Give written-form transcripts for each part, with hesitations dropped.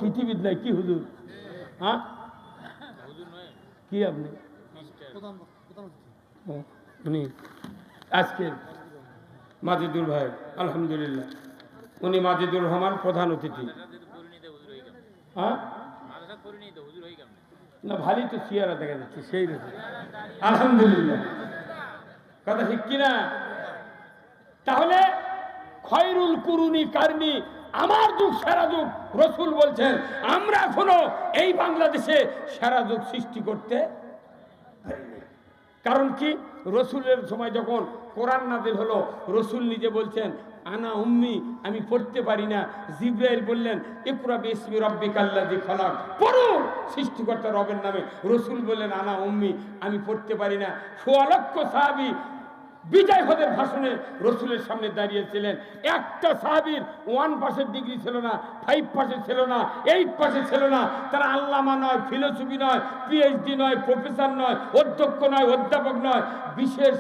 পৃথিবীর নাই কি হুজুর? হ্যাঁ কি আপনি উনি আজকে মাজিদুর ভাই আলহামদুলিল্লাহ, উনি মাজিদুর রহমান প্রধান অতিথি। হ্যাঁ না ভালোই তো চেয়ারা দেখা যাচ্ছে সেই রকম আলহামদুলিল্লাহ, কথা ঠিক কিনা? তাহলে খয়রুল কুরুনি কারনি, আমার যুগ সেরা যুগ। রসুল বলছেন আমরা এখনো এই বাংলাদেশে সেরা যুগ সৃষ্টি করতে পারিনি। কারণ কি? রসুলের সময় যখন কোরআন নাযিল হলো, রসুল নিজে বলছেন আনা উম্মি, আমি পড়তে পারি না। জিবরাইল বললেন ইকরা বিসমি রাব্বিকাল্লাযী খলাক, পড়ুন সৃষ্টিকর্তা রবের নামে। রসুল বললেন আনা উম্মি, আমি পড়তে পারি না। ১৬ লক্ষ সাহাবী বিজয় হদের ভাষণে রসুলের সামনে দাঁড়িয়েছিলেন। একটা সাহাবীর 1% ডিগ্রি ছিল না, 5% ছিল না, 8% ছিল না। তারা আল্লামা নয়, ফিলোসফি নয়, পিএইচডি নয়, প্রফেসর নয়, অধ্যক্ষ নয়, অধ্যাপক নয়, বিশেষ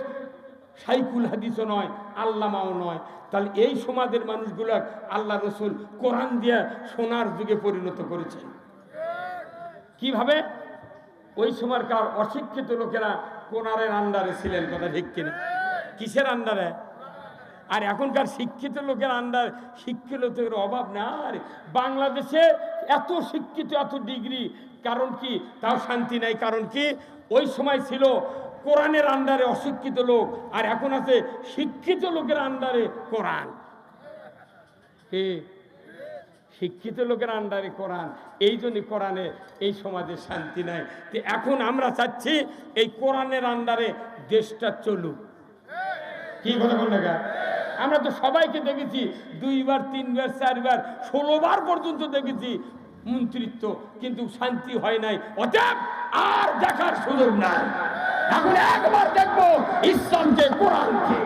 শাইখুল হাদিসও নয়, আল্লামাও নয়। তাহলে এই সমাজের মানুষগুলো আল্লাহ রসুল কোরআন দিয়ে সোনার যুগে পরিণত করেছেন। কিভাবে? ওই সময়কার অশিক্ষিত লোকেরা কোরআনের আন্ডারে ছিলেন, কথা ঠিক কিনা? কিসের আন্ডারে? আর এখনকার শিক্ষিত লোকের আন্ডার, শিক্ষিত লোকের অভাব না। আর বাংলাদেশে এত শিক্ষিত, এত ডিগ্রি, কারণ কি? তাও শান্তি নাই। কারণ কি? ওই সময় ছিল কোরআনের আন্ডারে অশিক্ষিত লোক, আর এখন আছে শিক্ষিত লোকের আন্ডারে কোরআন। শিক্ষিত লোকের আন্ডারে কোরআন, এই জন্য কোরআনে এই সমাজে শান্তি নাই। তো এখন আমরা চাচ্ছি এই কোরআনের আন্ডারে দেশটা চলুক। কি কথা বল না? আমরা তো সবাইকে দেখেছি 2 বার 3 বার 4 বার 16 বার পর্যন্ত দেখেছি মন্ত্রিত্ব, কিন্তু শান্তি হয় নাই। অতএব আর দেখার সুযোগ নাই। এখন একবার দেখবো ইসলামকে, কোরআনকে।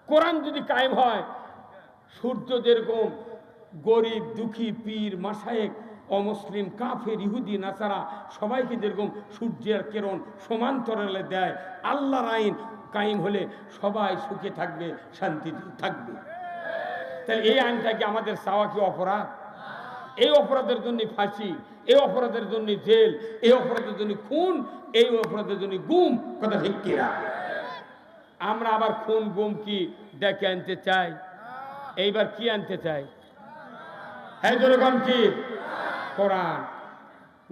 কোরআন যদি কায়েম হয়, সূর্য যেরকম গরিব দুঃখী পীর মাশায়েখ অমুসলিম কাফের ইহুদি নাসারা সবাইকে যেরকম সূর্যের কিরণ সমান্তরালে দেয়, আল্লাহর আইন কায়েম হলে সবাই সুখে থাকবে, শান্তিতে থাকবে। তাহলে এই আইনটা কি আমাদের চাওয়া কি অপরাধ? এই অপরাধের জন্য ফাঁসি, এই অপরাধের জন্য জেল, এই অপরাধের জন্য খুন, এই অপরাধের জন্য গুম, কথা ঠিক কিনা? আমরা আবার খুন গুম কি ডেকে আনতে চাই? এইবার কি আনতে চাই? হ্যাঁ যেরকম কি? কোরআন।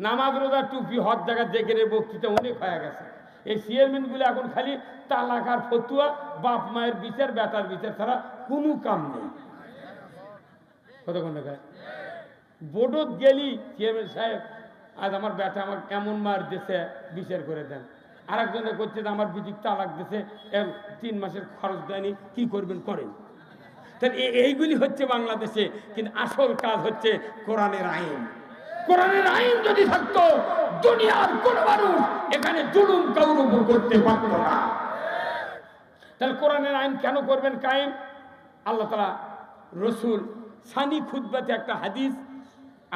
নামাজ রোজা টুপি হজ জায়গা দেখে বক্তৃতা অনেক হয়ে গেছে। এই চেয়ারম্যানগুলো এখন খালি তালাক আর ফতুয়া, বাপ মায়ের বিচার, বেটার বিচার ছাড়া কোনো কাম নেই। কতক্ষণ দেখায় বোর্ডত গেলি চেয়ারম্যান সাহেব আজ আমার বেটা আমার এমন মার দেশে বিচার করে দেন। আর একজনে করছে যে আমার বিটির তালাক দেশে 3 মাসের খরচ দেয়নি, কি করবেন করেন। তাহলে এইগুলি হচ্ছে বাংলাদেশে, কিন্তু আসল কাজ হচ্ছে কোরআনের আইন। কোরআনের আইন যদি থাকতো, দুনিয়ার কোন মানুষ এখানে জুলুম কারোর উপর করতে পারত না। তাহলে কোরআনের আইন কেন করবেন কায়েম? আল্লাহ তাআলা রসুল সানি খুতবাতে একটা হাদিস,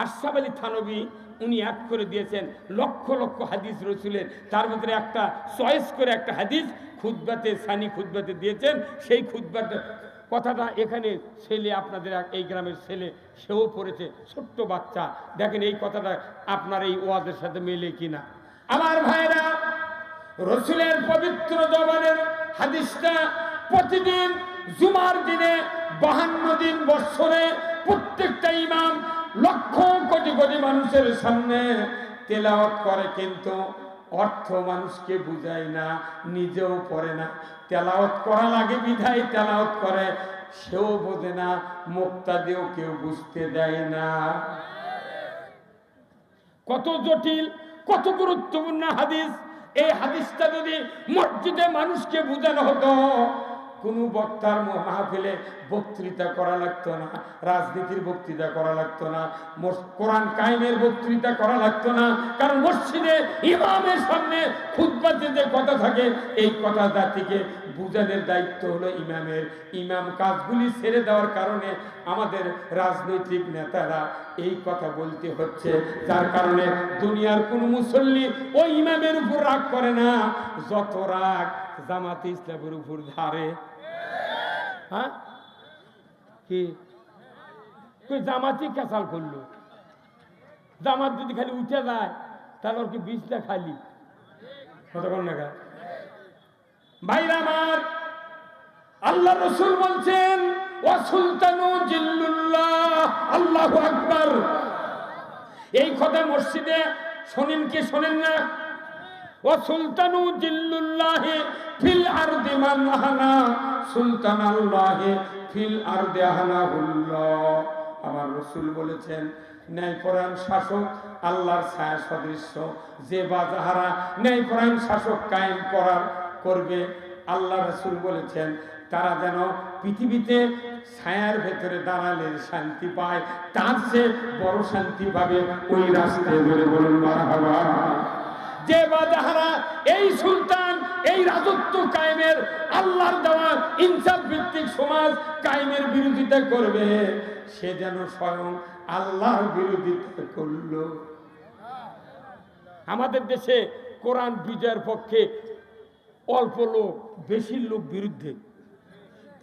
আশরাফ আলী থানভী উনি এক করে দিয়েছেন লক্ষ লক্ষ হাদিস রসুলের, তার ভিতরে একটা চয়েস করে একটা হাদিস খুতবাতে, সানি খুতবাতে দিয়েছেন। সেই খুতবাতে কথাটা এখানে ছেলে, আপনাদের এই গ্রামের ছেলে, সেও পড়েছে, ছোট্ট বাচ্চা। দেখেন এই কথাটা আপনার এই ওয়াজের সাথে মেলে কিনা। আমার ভাইরা, রসুলের পবিত্র জবানের হাদিসটা প্রতিদিন জুমার দিনে 52 দিন বৎসরে প্রত্যেকটা ইমাম লক্ষ কোটি কোটি মানুষের সামনে তেলাওয়াত করে, কিন্তু অর্থ মানুষকে বুঝায় না, নিজেও পড়ে না। তেলাওয়াত করা লাগে বিধায় তেলাওয়াত করে, সেও বোঝে না, মুক্তাদিও কেউ বুঝতে দেয় না। কত জটিল, কত গুরুত্বপূর্ণ হাদিস। এই হাদিসটা যদি মসজিদে মানুষকে বোঝানো হতো, কোনো বক্তার মাহফিলে বক্তৃতা করা লাগতো না, রাজনীতির বক্তৃতা করা লাগতো না, কোরআন কায়েমের বক্তৃতা করা লাগতো না। কারণ মসজিদে ইমামের সামনে খুতবাতে যে কথা থাকে, এই কথা জাতিকে বুঝানোর দায়িত্ব হলো ইমামের। ইমাম কাজগুলি ছেড়ে দেওয়ার কারণে আমাদের রাজনৈতিক নেতারা এই কথা বলতে হচ্ছে, যার কারণে দুনিয়ার কোন মুসল্লি ওই ইমামের উপর রাগ করে না, যত রাগ জামাতে ইসলামের উপর ধারে। হ্যাঁ কি তুই জামাতই ক্যাসাল করলো। জামাত যদি খালি উঠে যায় তাহলে ওর কি বীজটা খালি কতক্ষণ না। ভাইরা আমার, আল্লাহ রসুল বলছেন ওয়া সুলতানু জিল্লুল্লাহ, আল্লাহু আকবার। এই কথা মসজিদে শোনেন কি শোনেন না? ওয়া সুলতানু জিল্লুল্লাহি ফিল আরদি মান আহানা সুলতানাল্লাহি ফিল আরদি আহানাহুল্লাহ। আমার রাসূল বলেছেন ন্যায়পরায়ণ শাসক আল্লাহর ছায়া সদৃশ্য, যে বা যাহারা ন্যায়পরায়ণ শাসক কায়েম করবে, আল্লাহ রাসূল বলেছেন তারা যেন পৃথিবীতে ছায়ার ভেতরে দাঁড়ালে শান্তি পায়, তার চেয়ে বড় শান্তি পাবে ওই রাস্তায় ধরে বলুন মারহাবা। যে বা যাহারা এই সুলতান, এই রাজত্ব কায়েমের, আল্লাহর দেওয়া ইনসাফ ভিত্তিক সমাজ কায়েমের বিরোধিতা করবে, সে যেন স্বয়ং আল্লাহর বিরোধিতা করলো। আমাদের দেশে কোরআন বিজয়ের পক্ষে অল্প লোক, বেশি লোক বিরুদ্ধে।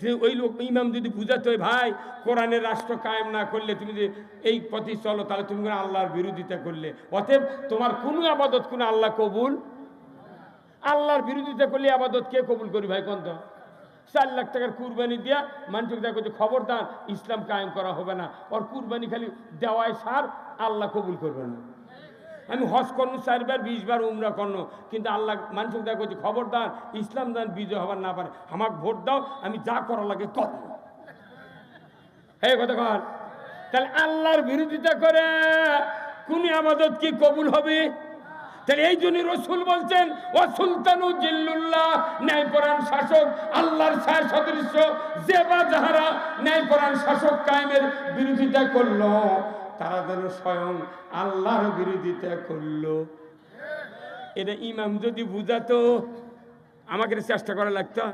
যে ওই লোক ইমাম যদি বুঝাতে হয় ভাই কোরআনের রাষ্ট্র কায়েম না করলে তুমি যে এই পথে চলো তাহলে তুমি আল্লাহর বিরোধিতা করলে, অতএব তোমার কোনো আবাদত কোনো আল্লাহ কবুল, আল্লাহর বিরোধিতা করলে আবাদত কে কবুল করি ভাই? কোন তো 4 লাখ টাকার কুরবানি দিয়া মানুষকে দেখো যে খবরদার ইসলাম কায়েম করা হবে না, ওর কুরবানি খালি দেওয়ায় সার, আল্লাহ কবুল করবে না। আমি হজ করবো 4 বার 20 বার উমরা করবো, কিন্তু আল্লাহ মানুষকে দেখো যে খবরদার ইসলাম যেন বিজয় হবার না পারে, আমাকে ভোট দাও, আমি যা করা লাগে করবো। হ্যাঁ কথা কর। তাহলে আল্লাহর বিরোধিতা করে কোন আবাদত কি কবুল হবে? তাহলে এই জন্য রসুল বলছেন ওয়া সুলতানু জিল্লুল্লাহ, ন্যায়পরায়ণ শাসক আল্লাহর ছায়া সদৃশ্য, যে বা যাহারা ন্যায়পরায়ণ শাসক কায়েমের বিরোধিতা করলো তারা যেন স্বয়ং আল্লাহর বিরোধিতা করলো। এটা ইমাম যদি বুঝাতো আমাকে চেষ্টা করা লাগতো।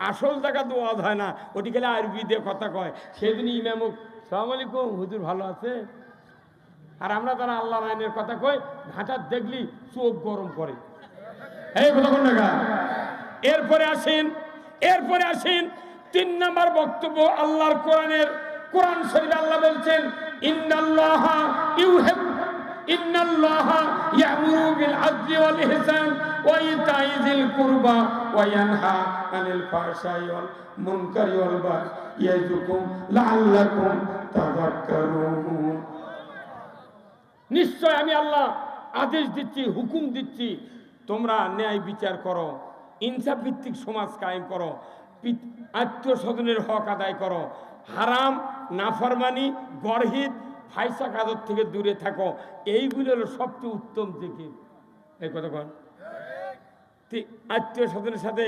আসল জায়গা তো ওয়াজ হয় না, ওটি খেলে আরবি দিয়ে কথা কয়। সেদিন ইমামও সালাম আলাইকুম হুজুর ভালো আছে, আর আমরা তারা আল্লাহর আইনের কথা কই, ঘাটার দেখলি চোখ গরম করে। এরপরে আসেন 3 নম্বর বক্তব্য আল্লাহর কোরআনের। কোরআন শরীফে আল্লাহ বলছেন ইন্নাল্লাহা ইয়ামুরু বিল আদলি ওয়াল ইহসান ওয়া ইতাই যিল কুরবা ওয়া ইয়ানহা আনিল ফাহশাই ওয়াল মুনকারি ওয়াল বাগই ইয়াযুকুম লাআল্লাকুম তাযাক্কারুন। নিশ্চয় আমি আল্লাহ আদেশ দিচ্ছি, হুকুম দিচ্ছি, তোমরা ন্যায় বিচার করো, ইনসাফ ভিত্তিক সমাজ কায়েম করো, আত্মীয় স্বজনের হক আদায় করো, হারাম নাফরমানি গরহিত ফাইসা কাজর থেকে দূরে থাকো। এইগুলো হলো সবচেয়ে উত্তম দিকে। এই কথা কন। আত্মীয় স্বজনের সাথে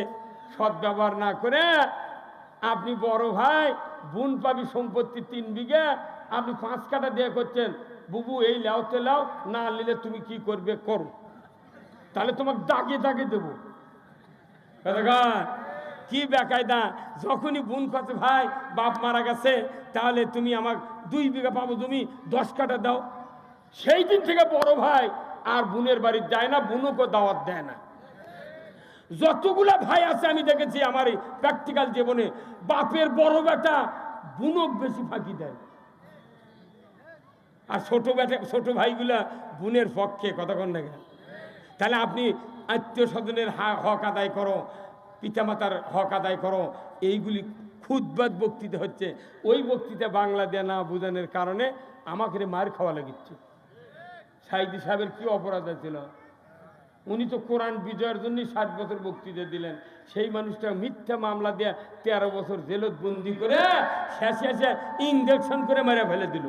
সৎ ব্যবহার না করে আপনি বড় ভাই বোন পাবি সম্পত্তি 3 বিঘা, আপনি 5 কাঠা দিয়ে করছেন, বুবু এই লাওতে লাও, না নিলে তুমি কি করবে করো, তাহলে তোমাকে দাগে দাগে দেবো। কি বেকায়দা! যখনই বোন কাছে ভাই বাপ মারা গেছে তাহলে তুমি আমার 2 বিঘা পাবো, তুমি 10 কাঠা দাও। সেই দিন থেকে বড় ভাই আর বোনের বাড়ি যায় না, বোনকে দাওয়াত দেয় না। যতগুলা ভাই আছে আমি দেখেছি আমার এই প্র্যাকটিক্যাল জীবনে, বাপের বড় বেটা বোনক বেশি ফাঁকি দেয়, আর ছোট ভাইগুলা বোনের পক্ষে। কতক্ষণ দেখে? তাহলে আপনি আত্মীয় স্বজনের হক আদায় করো, পিতামাতার হক আদায় করো। এইগুলি খুদবাদ বক্তৃতা হচ্ছে, ওই বক্তৃতা বাংলা দিয়ে না বোঝানোর কারণে আমাকে মার খাওয়া লাগিচ্ছে। সাইদি সাহেবের কি অপরাধ ছিল? উনি তো কোরআন বিজয়ের জন্য 60 বছর বক্তৃতা দিলেন, সেই মানুষটা মিথ্যা মামলা দিয়ে 13 বছর জেলত বন্দি করে শেষে ইঞ্জেকশন করে মেরে ফেলে দিল।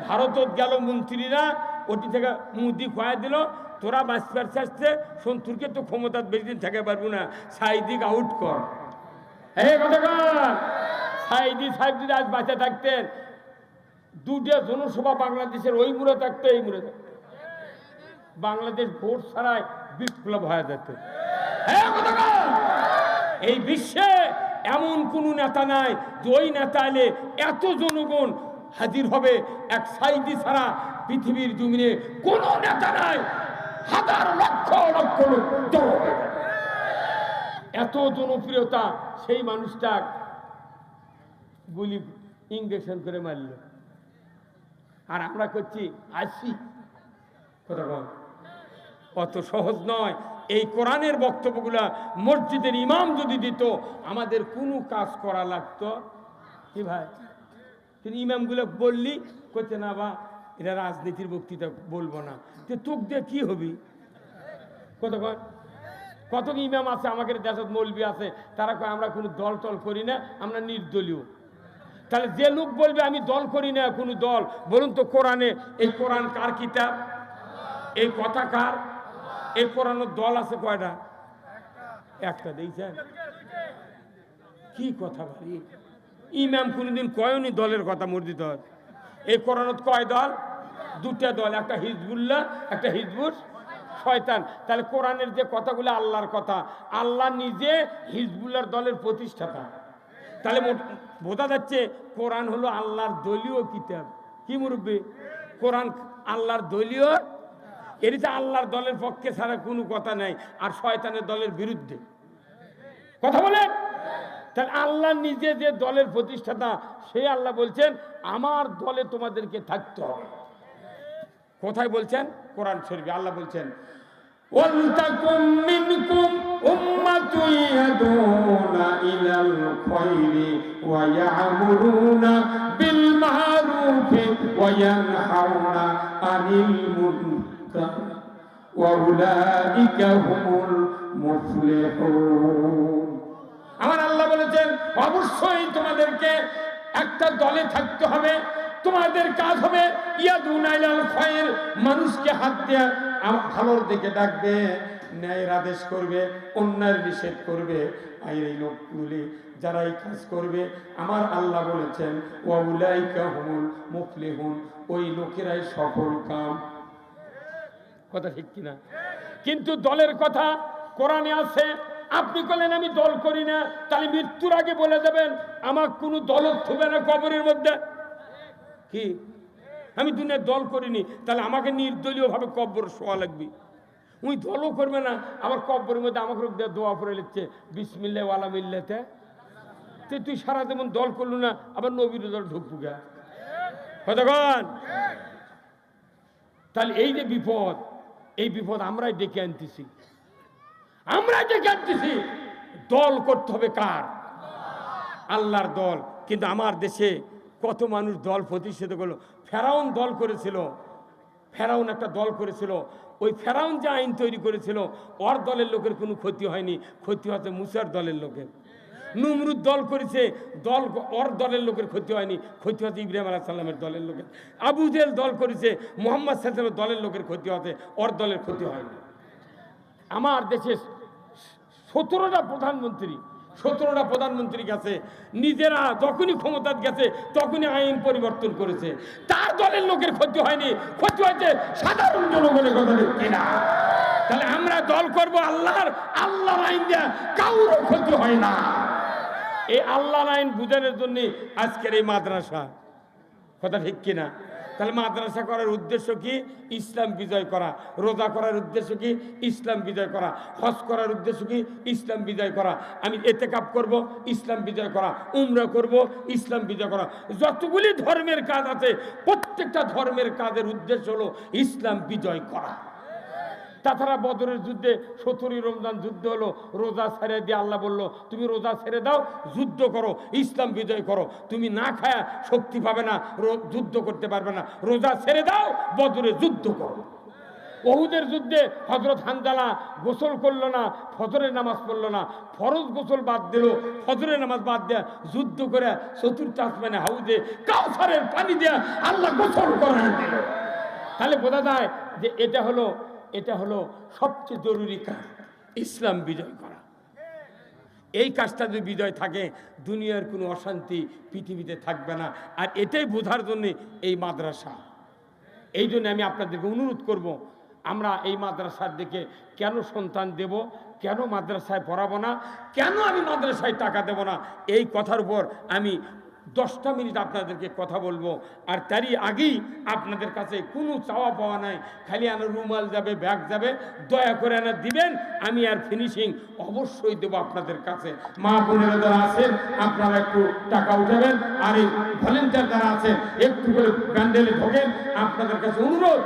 ভারতত গেল মন্ত্রীরা, ওটি থেকে মুদি খোয়া দিল, তোরা বাঁচবার চাচ্ছে সন্তুরকে তো ক্ষমতা বেশি দিন থাকতে পারবো না, সাইদিক আউট কর। এই কথা সাইদি সাহেব যদি আজ বাঁচে থাকতেন, 2টা জনসভা বাংলাদেশের ওই মুড়ে থাকতো, এই মুড়ে থাকতো, বাংলাদেশ ভোট ছাড়াই বিপ্লব হয়ে যেত। এই বিশ্বে এমন কোন নেতা নাই যে ওই নেতা এলে এত জনগণ হাজির হবে। এক সাইদি ছাড়া পৃথিবীর জমিনে কোন নেতা নাই, হাজার লক্ষ লক্ষ লোক এত জনপ্রিয়তা। সেই মানুষটা গুলি ইঞ্জেকশন করে মারল। আর আমরা করছি 80। কথা বল, অত সহজ নয়। এই কোরআনের বক্তব্যগুলা মসজিদের ইমাম যদি দিত, আমাদের কোনো কাজ করা লাগতো কি ভাই? কিন্তু ইমামগুলো বললি করছে না, বা এটা রাজনীতির বক্তৃতা বলবো না, তো তোক দিয়ে কি হবি? কত ইমাম আছে আমাদের দেশত, মৌলবি আছে, তারা কয় আমরা কোনো দল টল করি না, আমরা নির্দলীয়। তাহলে যে লোক বলবে আমি দল করি না কোনো দল, বলুন তো কোরআনে, এই কোরআন কার কিতাব? এই কথা কার? এই কোরআনের দল আছে কয়টা? একটা। দেখছেন কি কথা বলি? ইমাম কোনদিন কয়নি দলের কথা মসজিদ? এই কোরআনত কয় দল? দুটা দল, একটা হিজবুল্লাহ, একটা হিজবুর শয়তান। তাহলে কোরআনের যে কথাগুলো আল্লাহর কথা, আল্লাহ নিজে হিজবুল্লাহর দলের প্রতিষ্ঠাতা। তাহলে বোঝা যাচ্ছে কোরআন হলো আল্লাহর দলীয় কিতাব। কি মুরব্বী? কোরআন আল্লাহর দলীয়, এরিতে আল্লাহর দলের পক্ষে ছাড়া কোনো কথা নাই, আর শয়তানের দলের বিরুদ্ধে কথা বলেন। তাহলে আল্লাহ নিজে যে দলের প্রতিষ্ঠাতা, সেই আল্লাহ বলছেন আমার দলে তোমাদেরকে থাকতে হবে। কোথায় বলছেন? কোরআন শরীফে আল্লাহ বলছেন ওয়ালতাকুম মিনকুম উম্মাতুন ইয়াদুনা ইলাল খায়রি ওয়া ইয়া'মুরুনা বিল মা'রুফি ওয়া ইয়ানহাউনা আনিল মুনকার ওয়া উলাইকা হুমুল মুফলিহুন। আমার আল্লাহ বলেছেন অবশ্যই তোমাদেরকে একটা দলে থাকতে হবে। তোমাদের কাজ হবে ইয়াদুনা ইলাল খায়র, মানুষকে হাত দিয়ে ভালোর দিকে ডাকবে, ন্যায়ের আদেশ করবে, অন্যায়ের নিষেধ করবে। আর এই লোকগুলি যারা এই কাজ করবে, আমার আল্লাহ বলেছেন ওয়া উলাইকা হুমুল মুফলিহুন, ওই লোকেরাই সফল কাম। কথা ঠিক কিনা? কিন্তু দলের কথা কোরআনে আছে। আপনি বলেন আমি দল করি না, তাহলে মৃত্যুর আগে বলে দেবেন আমার কোনো দল থুবে না কবরের মধ্যে। কি আমি দুনিয়ার দল করিনি, তাহলে আমাকে নির্দলীয় ভাবে কব্বর শোয়া লাগবে। উনি দলও করবে না, আবার কব্বরের মধ্যে আমাকে দোয়া পড়ে লিখছে বিসমিল্লাহ ওয়ালা মিল্লাতে। তুই সারা যেমন দল করলু না, আবার নবীর দল ঢুকবু গা। কতক্ষণ? তাহলে এই যে বিপদ, এই বিপদ আমরাই ডেকে আনতেছি, আমরাই ডেকে আনতেছি। দল করতে হবে কার? আল্লাহর দল। কিন্তু আমার দেশে কত মানুষ দল প্রতিষ্ঠিত করলো। ফেরাউন দল করেছিল, ফেরাউন একটা দল করেছিল। ওই ফেরাউন যে আইন তৈরি করেছিল, ওর দলের লোকের কোনো ক্ষতি হয়নি, ক্ষতি হচ্ছে মুসার দলের লোকের। নমরুদ দল করেছে, দল ওর দলের লোকের ক্ষতি হয়নি, ক্ষতি হচ্ছে ইব্রাহিম আলাইহিস সালামের দলের লোকের। আবু জেহেল দল করেছে, মুহাম্মদ সাল্লাল্লাহু আলাইহি ওয়াসাল্লামের দলের লোকের ক্ষতি হচ্ছে, ওর দলের ক্ষতি হয়নি। আমার দেশে 17টা প্রধানমন্ত্রী, 17টা প্রধানমন্ত্রী গেছে, নিজেরা যখনই ক্ষমতা গেছে তখনই আইন পরিবর্তন করেছে, তার দলের লোকের ক্ষতি হয়নি, ক্ষতি হয়েছে সাধারণ জনগণের। কথা কিনা? তাহলে আমরা দল করব আল্লাহর, আল্লাহর আইন দেয়া কারোর ক্ষতি হয় না। এই আল্লাহর আইন বুঝানোর জন্য আজকের এই মাদ্রাসা। কথা ঠিক কিনা? তাহলে মাদ্রাসা করার উদ্দেশ্য কি? ইসলাম বিজয় করা। রোজা করার উদ্দেশ্য কি? ইসলাম বিজয় করা। হজ করার উদ্দেশ্য কি? ইসলাম বিজয় করা। আমি ইতিকাফ করব, ইসলাম বিজয় করা। উমরা করব, ইসলাম বিজয় করা। যতগুলি ধর্মের কাজ আছে, প্রত্যেকটা ধর্মের কাজের উদ্দেশ্য হলো ইসলাম বিজয় করা। তাছাড়া বদরের যুদ্ধে 17ই রমজান যুদ্ধ হলো, রোজা ছেড়ে দিয়ে আল্লাহ বলল তুমি রোজা ছেড়ে দাও, যুদ্ধ করো, ইসলাম বিজয় করো। তুমি না খায়া শক্তি পাবে না, যুদ্ধ করতে পারবে না, রোজা ছেড়ে দাও, বদরে যুদ্ধ করো। ওহুদের যুদ্ধে হযরত হানজালা গোসল করলো না, ফজরের নামাজ পড়লো না, ফরজ গোসল বাদ দিল, ফজরের নামাজ বাদ দেয়া যুদ্ধ করে চতুর্থ আসমানে হাউজে কাউসারের পানি দেয়া আল্লাহ গোসল করার দিল। তাহলে বোঝা যায় যে এটা হলো সবচেয়ে জরুরি কাজ, ইসলাম বিজয় করা। এই কাজটা যদি বিজয় থাকে, দুনিয়ার কোনো অশান্তি পৃথিবীতে থাকবে না। আর এটাই বোঝার জন্য এই মাদ্রাসা। এই জন্য আমি আপনাদেরকে অনুরোধ করব, আমরা এই মাদ্রাসার দিকে কেন সন্তান দেব, কেন মাদ্রাসায় পড়াবো না, কেন আমি মাদ্রাসায় টাকা দেব না, এই কথার উপর আমি 10টা মিনিট আপনাদেরকে কথা বলবো, আর তারই আগেই আপনাদের কাছে কোনো চাওয়া পাওয়া নাই, খালি আনা রুমাল যাবে, ব্যাগ যাবে, দয়া করে আনা দিবেন, আমি আর ফিনিশিং অবশ্যই দেবো আপনাদের কাছে। মা বোনেরা যারা আছেন আপনারা একটু টাকা উঠাবেন, আর এই ভলেন্টিয়ার যারা আছেন একটু করে প্যান্ডেলে ঢোকেন। আপনাদের কাছে অনুরোধ,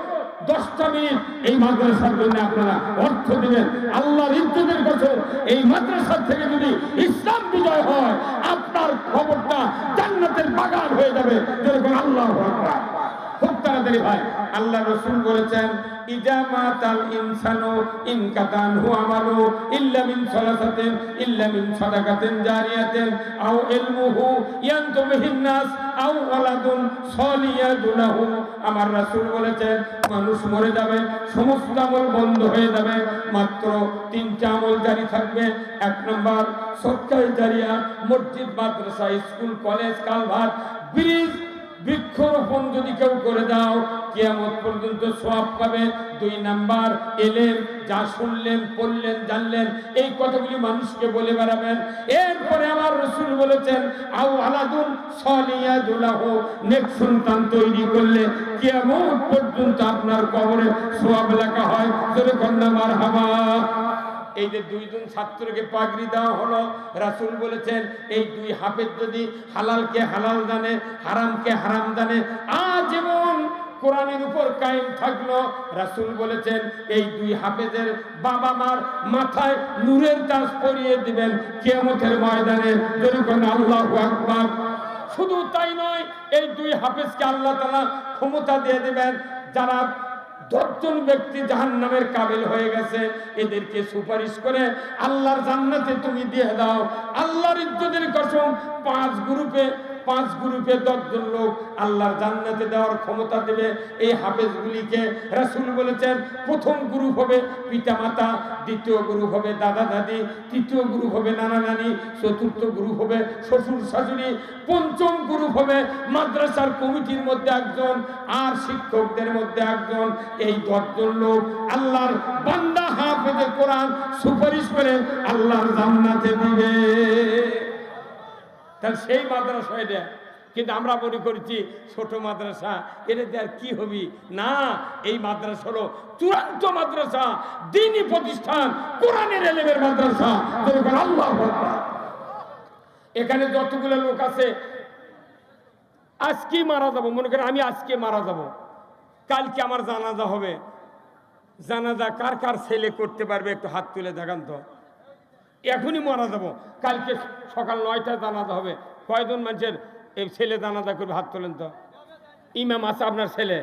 10টা মিনিট এই মাদ্রাসার জন্য আপনারা অর্থ দিবেন। আল্লাহর ইজ্জতের বছর এই মাদ্রাসার থেকে যদি ইসলাম বিজয় হয়, আপনার খবরটা জান্নাতের বাগান হয়ে যাবে। যেরকম আল্লাহু আকবার। খুব তাড়াতাড়ি ভাই, আল্লাহ রাসূল বলেছেন, ইজা মাতাল ইনসানু ইনকাতানহু আমালু ইল্লা মিন সালাসাতিন ইল্লা মিন সাদাকাতিন জারিয়াতিন আও ইলমুহু ইয়ানতুবিহিন নাস আও ওয়ালাদুন সালিয়াদুলাহু। আমার রাসূল বলেছেন, মানুষ মরে যাবে, সমস্ত আমল বন্ধ হয়ে যাবে, মাত্র 3টা আমল জারি থাকবে। 1 নম্বর সদকায়ে জারিয়া, মসজিদ, মাদ্রাসা, স্কুল, কলেজ, কালভার্ট, ব্রিজ, বৃক্ষরোপণ যদি কেউ করে দাও, কিয়ামত পর্যন্ত সওয়াব পাবে। 2 নাম্বার এলেম, যা শুনলেন, পড়লেন, জানলেন, এই কথাগুলি মানুষকে বলে বেড়াবেন। এরপরে আমার রাসূল বলেছেন, আও আলাদুন সালিয়াদুলাহু, নেক সন্তান তৈরি করলে কিয়ামত পর্যন্ত আপনার কবরে সওয়াব লেখা হয়। জোরে কন্যা মারহাবা। এই যে 2 জন ছাত্রকে পাগড়ি দেওয়া হলো, রাসূল বলেছেন, এই 2 হাফেজ যদি হালালকে হালাল জানে, হারামকে হারাম জানে, আজীবন কোরআনের উপর কায়েম থাকলো। রাসূল বলেছেন, এই 2 হাফেজের বাবা মার মাথায় নূরের তাজ পরিয়ে দিবেন কিয়ামতের ময়দানে। যেরকম আল্লাহু আকবার। শুধু তাই নয়, এই 2 হাফেজকে আল্লাহ তাআলা ক্ষমতা দিয়ে দিবেন, যারা 10 জন ব্যক্তি জাহান্নামের কাবিল হয়ে গেছে, এদেরকে সুপারিশ করে আল্লাহর জান্নাতে তুমি দিয়ে দাও। আল্লাহর ইজ্জতের কসম, 5 গ্রুপে 10 জন লোক আল্লাহর জান্নাতে দেওয়ার ক্ষমতা দেবে এই হাফেজগুলিকে। রাসূল বলেছেন, প্রথম গ্রুপ হবে পিতামাতা, দ্বিতীয় গ্রুপ হবে দাদা দাদি, তৃতীয় গ্রুপ হবে নানা নানি, চতুর্থ গ্রুপ হবে শ্বশুর শাশুড়ি, পঞ্চম গ্রুপ হবে মাদ্রাসার কমিটির মধ্যে একজন, আর শিক্ষকদের মধ্যে একজন। এই 10 জন লোক আল্লাহর বান্দা হাফেজে কোরআন সুপারিশ করে আল্লাহর জান্নাতে দিবে। তাহলে সেই মাদ্রাসা এটা, কিন্তু আমরা মনে করেছি ছোট মাদ্রাসা, এটা আর কি হবি না। এই মাদ্রাসা হলো চূড়ান্ত মাদ্রাসা, দ্বীনি প্রতিষ্ঠান, কোরআনের এলেমের মাদ্রাসা। আল্লাহু আকবার। এখানে যতগুলো লোক আছে, আজকে মারা যাব, মনে করেন আমি আজকে মারা যাব, কালকে আমার জানাজা হবে। জানাজা কার কার ছেলে করতে পারবে একটু হাত তুলে দেখান তো। এখনই মারা যাব, কালকে সকাল 9টায় জানাজা হবে, কয়জন মানুষের এই ছেলে জানাজা করবে হাত তোলেন তো। ইমাম আছে আপনার ছেলে?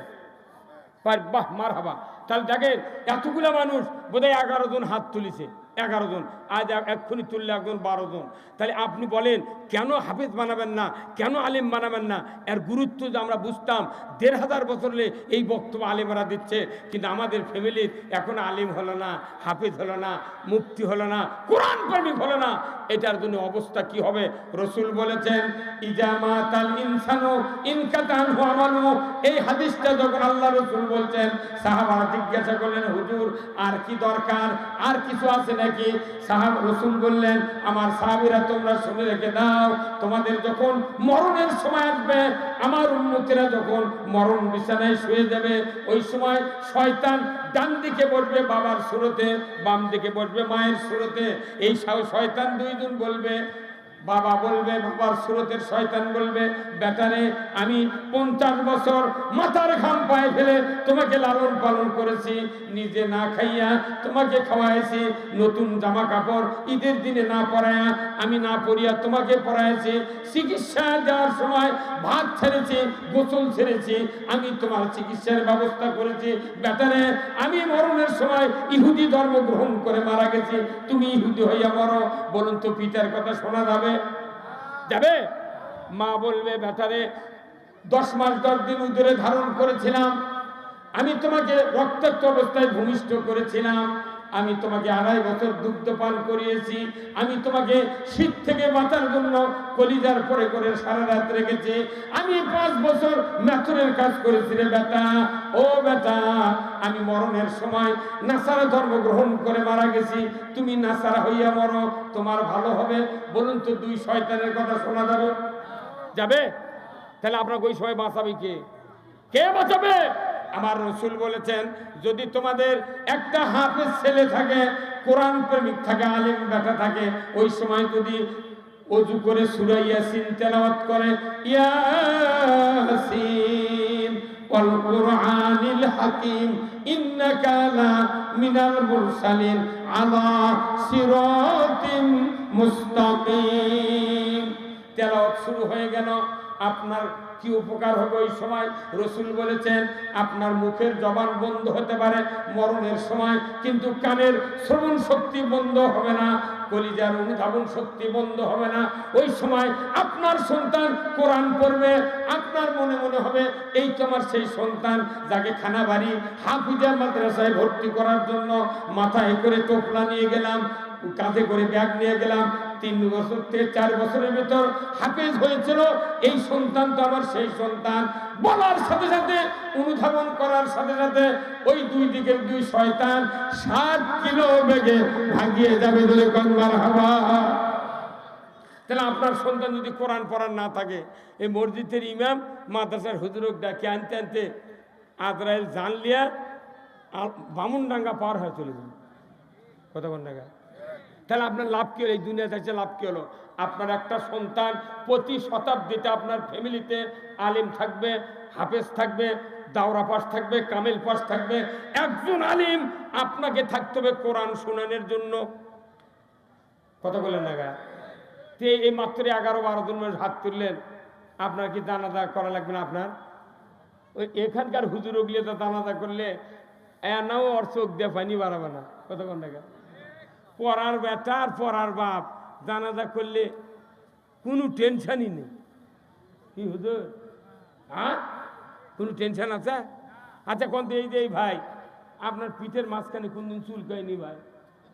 বাহ, মারহাবা। তাহলে দেখেন, এতগুলো মানুষ বোধহয় 11 জন হাত তুলিছে, 11 জন। আজ এক্ষুনি তুললে একজন 12 জন। তাহলে আপনি বলেন, কেন হাফেজ বানাবেন না, কেন আলেম বানাবেন না? এর গুরুত্ব যে আমরা বুঝতাম 1500 বছর হলে এই বক্তব্য আলেমরা দিচ্ছে, কিন্তু আমাদের ফ্যামিলির এখন আলেম হলো না, হাফেজ হলো না, মুফতি হলো না, কোরআন প্রেমিক হলো না। এটার জন্য অবস্থা কি হবে? রাসূল বলেছেন, ইজা মাতাল ইনসানু ইনকাতানহু আমালু। এই হাদিসটা যখন আল্লাহ রাসূল বলছেন, সাহাবারা জিজ্ঞাসা করলেন, হুজুর আর কি দরকার, আর কিছু আছে নাকি? রাসূল বললেন, আমার সাহাবীরা তোমরা শুনে রেখে দাও, তোমাদের যখন মরণের সময় আসবে, আমার উম্মতেরা যখন মরণ বিছানায় শুয়ে যাবে, ওই সময় শয়তান ডান দিকে বসবে বাবার সুরতে, বাম দিকে বসবে মায়ের সুরতে। এই শয়তান 2 জন বলবে, বাবা বলবে, বাবার সুরতের শয়তান বলবে, বেটারে আমি 50 বছর মাথার ঘাম পায়ে ফেলে তোমাকে লালন পালন করেছি, নিজে না খাইয়া তোমাকে খাওয়াইছি, নতুন জামা কাপড় ঈদের দিনে না পরায়া, আমি না পরিয়া তোমাকে পরাইছি, চিকিৎসা দেওয়ার সময় ভাত ছেড়েছি, গোসল ছেড়েছি, আমি তোমার চিকিৎসার ব্যবস্থা করেছি। বেটারে আমি মরণের সময় ইহুদি ধর্ম গ্রহণ করে মারা গেছি, তুমি ইহুদি হইয়া মরো। বলুন তো, পিতার কথা শোনা যাবে? যাবে? মা বলবে, বেটারে 10 মাস 10 দিন উদরে ধারণ করেছিলাম, আমি তোমাকে রক্তাক্ত অবস্থায় ভূমিষ্ঠ করেছিলাম, আমি তোমাকে 2.5 বছর দুগ্ধ পান করিয়েছি, আমি তোমাকে শীত থেকে বাঁচার জন্য কলিজার পরে করে সারা রাত রেখেছি, আমি 5 বছর মেথরের কাজ করেছি রে বেটা। ও বেটা, আমি মরণের সময় নাসারা ধর্ম গ্রহণ করে মারা গেছি, তুমি নাসারা হইয়া মরো, তোমার ভালো হবে। বলুন তো, 2 শয়তানের কথা শোনা যাবে? যাবে? তাহলে আপনাকে ওই সময় বাঁচাবে কে? কে বাঁচাবে? আমার রসুল বলেছেন, যদি তোমাদের একটা হাফেজ ছেলে থাকে, কোরআন প্রেমিক থাকে, আলিম বেটা থাকে, ওই সময় যদি ওযু করে সূরা ইয়াসিন তেলাওয়াত করে, ইয়াসিন ওয়াল কুরআনিল হাকিম ইন্নাকা লা মিনাল মুরসালিন আলা সিরাতিম মুস্তাকিম, তেলাওয়াত শুরু হয়ে গেল, আপনার কি উপকার হবে ওই সময়? রসুল বলেছেন, আপনার মুখের জবান বন্ধ হতে পারে মরণের সময়, কিন্তু কানের শ্রবণ শক্তি বন্ধ হবে না, কলিজার অনুধাবন শক্তি বন্ধ হবে না। ওই সময় আপনার সন্তান কোরআন পড়বে, আপনার মনে মনে হবে এই তো আমার সেই সন্তান যাকে খানাবাড়ি হাফিজা মাদ্রাসায় ভর্তি করার জন্য মাথায় করে টোপলা নিয়ে গেলাম, কাঁধে করে ব্যাগ নিয়ে গেলাম, 3 বছর থেকে 4 বছরের ভিতর হাফেজ হয়েছিল, এই সন্তান তো আমার সেই সন্তান। বলার সাথে সাথে, অনুধাবন করার সাথে সাথে ওই দুই দিকের দুই শয়তান 60 কিলো বেগে ভাগিয়ে যাবে। ধরে কনবার হাওয়া। তাহলে আপনার সন্তান যদি কোরআন পড়ার না থাকে, এই মসজিদের ইমাম মাদ্রাসার হুজুরক ডাকে আনতে আনতে আজরাইল জানলিয়া বামুনডাঙ্গা পার হয়ে চলে যাবে। কতক্ষণ টাকা? তাহলে আপনার লাভ কি হলো? এই দুনিয়াতে এসে লাভ কি হলো? আপনার একটা সন্তান প্রতি শতাব্দীতে আপনার ফ্যামিলিতে আলিম থাকবে, হাফেজ থাকবে, দাওরা পাস থাকবে, কামেল পাস থাকবে। একজন আলিম আপনাকে থাকতে হবে কোরআন শোনানোর জন্য। কথা বলেন না গা? এই মাত্র 11-12 জন মানুষ হাত তুললেন, আপনার কি জানাজা করা লাগবে না? আপনার ওই এখানকার হুজুর ওগলিয়ে তো জানাজা করলে নাও ওর চোখ দিয়ে পানি বাড়াবে না। কতক্ষণ টাকা? পড়ার বেটা আর পড়ার বাপ জানাজা করলে কোনো টেনশনই নেই। কি হুজুর, হ্যাঁ, কোনো টেনশন আছে? আচ্ছা কোন এই যে ভাই, আপনার পিঠের মাঝখানে কোনদিন চুলকায়নি ভাই?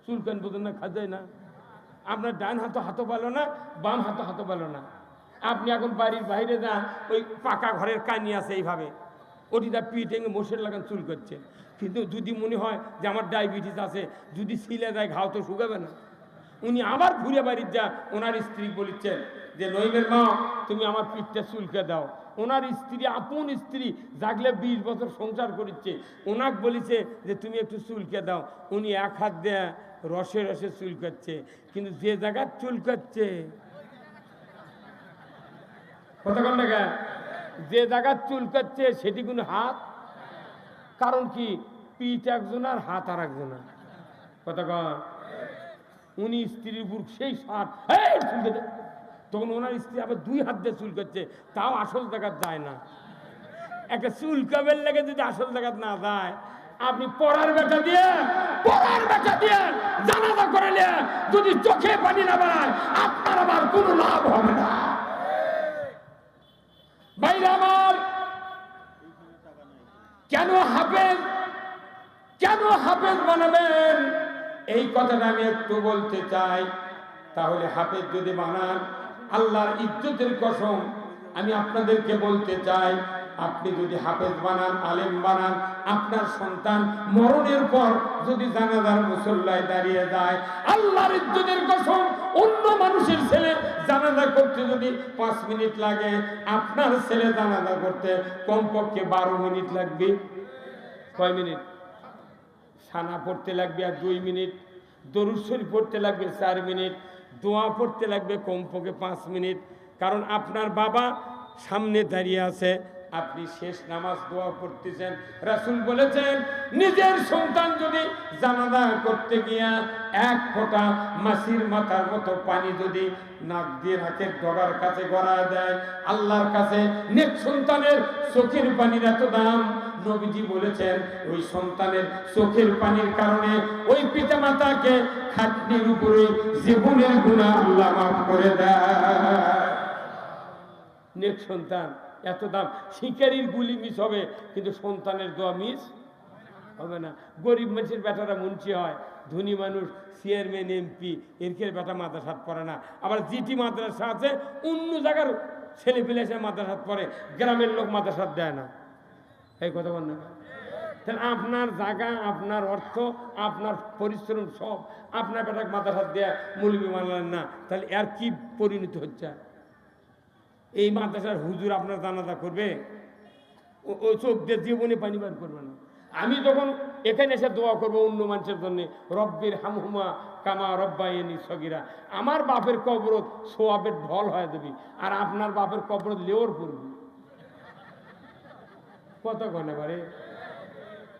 চুলকান বোঝেন না, খাজায় না? আপনার ডান হাতও ভালো না, বাম হাতও ভালো না। আপনি এখন বাড়ির বাইরে যান, ওই পাকা ঘরের কানি আছে এইভাবে, ওটিটা পিঠ এঙে মোষের লাগান চুল করছে। কিন্তু যদি মনে হয় যে আমার ডায়াবেটিস আছে, যদি ছিলে যায় ঘাও তো শুকাবে না। উনি আবার ঘুরে বাড়ির যা, ওনার স্ত্রী বলিচ্ছেন যে নইমের মা তুমি আমার পিঠটা চুলকে দাও। ওনার স্ত্রী, আপন স্ত্রী, জাগলে 20 বছর সংসার করিচ্ছে, ওনাক বলিছে যে তুমি একটু চুলকে দাও। উনি এক হাত দেয়া রসে রসে চুল করছে, কিন্তু যে জায়গায় চুল করছে, কতক্ষণ টাকা, যে জায়গায় চুল করছে সেটি কোনো হাত। কারণ কি, পিঠ একজন আর হাত আর একজন। কতক্ষণ? উনি স্ত্রীর উপর সেই সাত চুলকে দেয়, তখন ওনার স্ত্রী আবার 2 হাত দিয়ে চুল করছে, তাও আসল জায়গা যায় না। একটা চুল কাবের লেগে যদি আসল জায়গা না যায়, আপনি পড়ার বেটা দিয়ে জানাজা করে নিয়ে যদি চোখে পানি না বাড়ায়, আপনার আবার কোনো লাভ হবে না। ভাইরা আমার, কেন হাফেজ বানাবেন? এই কথাটা আমি একটু বলতে চাই। তাহলে হাফেজ যদি বানান, আল্লাহর ইজ্জতের কসম আমি আপনাদেরকে বলতে চাই, আপনি যদি হাফেজ বানান, আলেম বানান, আপনার সন্তান মরণের পর যদি জানাজার মুসল্লায় দাঁড়িয়ে যায়, আল্লাহর ইজ্জতের কসম অন্য মানুষের ছেলে জানাজা করতে যদি 5 মিনিট লাগে, আপনার ছেলে জানাজা করতে কমপক্ষে 12 মিনিট লাগবে। কয় মিনিট? সানা পড়তে লাগবে আর 2 মিনিট, দরুদ শরীফ পড়তে লাগবে 4 মিনিট, দোয়া পড়তে লাগবে কমপক্ষে 5 মিনিট। কারণ আপনার বাবা সামনে দাঁড়িয়ে আছে, আপনি শেষ নামাজ দোয়া পড়তেছেন। রাসূল বলেছেন, নিজের সন্তান যদি জানাজা করতে গিয়া 1 ফোঁটা মাছির মাথার মতো পানি যদি নাক দিয়ে হাতের ডগার কাছে গড়ায় দেয়, আল্লাহর কাছে নেক সন্তানের চোখের পানির এত দাম। নবীজি বলেছেন, ওই সন্তানের চোখের পানির কারণে ওই পিতামাতাকে খাটনির উপরে জীবনের গুনাহ আল্লাহ মাফ করে দেয়। নেক সন্তান এত দাম। শিকারির গুলি মিস হবে, কিন্তু সন্তানের দোয়া মিস হবে না। গরিব মানুষের বেটারা মুন্সি হয়, ধনী মানুষ চেয়ারম্যান, এমপি, এর বেটা মাদ্রাসাত পড়ে না। আবার জিটি মাদ্রাসা আছে, অন্য জায়গার ছেলে পেলে এসে মাদ্রাসাত পড়ে, গ্রামের লোক মাদ্রাসাত দেয় না। এই কথা বল না? তাহলে আপনার জায়গা, আপনার অর্থ, আপনার পরিশ্রম সব আপনার বেটাকে মাদ্রাসাত দেয়া মৌলবি মানলেন না, তাহলে এর কি পরিণতি হচ্ছে? এই মাদ্রাসার হুজুর আপনার জানাজা করবে? ও চোখ দিয়ে জীবনে পানি বার করবে না। আমি যখন এখানে এসে দোয়া করবো অন্য মানুষের জন্য, রব্বির হামহুমা কামা রব্বায়ানি সগীরা, আমার বাপের কবরত সোয়াবের ঢল হয়ে দেবি, আর আপনার বাপের কবরত লেওর করবি। কত কনে পারে?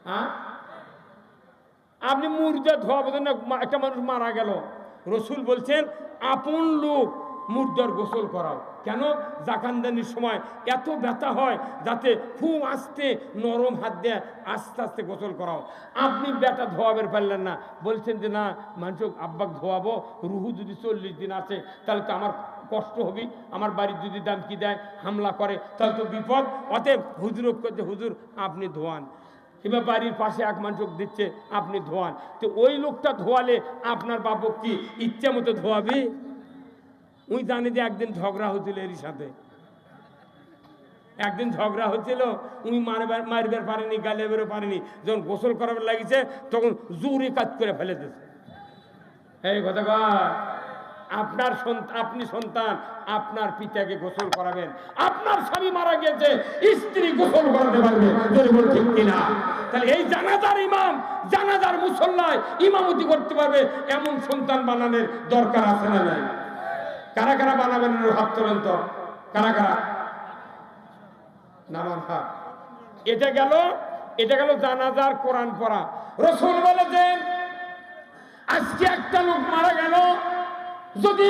হ্যাঁ, আপনি মুর্দা ধোয়াবেন না। একটা মানুষ মারা গেল, রসুল বলছেন আপন লোক মুর্দার গোসল করাও। কেন? জাকানদানির সময় এত ব্যথা হয়, যাতে খুব আস্তে নরম হাত দিয়ে আস্তে আস্তে গোসল করাও। আপনি ব্যথা ধোয়াবের পারলেন না, বলছেন যে না মানুষ আব্বাক ধোয়াবো, রুহু যদি 40 দিন আছে তাহলে তো আমার কষ্ট হবে, আমার বাড়ির যদি দাম কি দেয় হামলা করে তাহলে তো বিপদ। অতএব হুজুর করতে, হুজুর আপনি ধোয়ান। এবার বাড়ির পাশে এক মানুষ দিচ্ছে, আপনি ধোয়ান। তো ওই লোকটা ধোয়ালে আপনার বাপক কি ইচ্ছা মতো ধোয়াবে? উনি জানে যে একদিন ঝগড়া হচ্ছিল এর সাথে, একদিন ঝগড়া হচ্ছিল, উনি মারবার পারেনি, গালিবারও পারেনি। যখন গোসল করাবার লাগিছে তখন জোরে কাজ করে ফেলে দিয়েছে। এই কথা আপনার আপনি সন্তান, আপনার পিতাকে গোসল করাবেন। আপনার স্বামী মারা গেছে, স্ত্রী গোসল করাতে পারবে, ঠিক কিনা? তাহলে এই জানাজার ইমাম, জানাজার মুসল্লায় ইমামতি করতে পারবে এমন সন্তান বানানোর দরকার আছে না নাই? কারা কারা বানাবেন হাত তোলেন তো, কারা কারা? নামান হাত। এটা গেল জানাজার কোরআন পড়া। রাসূল বলেছেন আজকে একটা লোক মারা গেল, যদি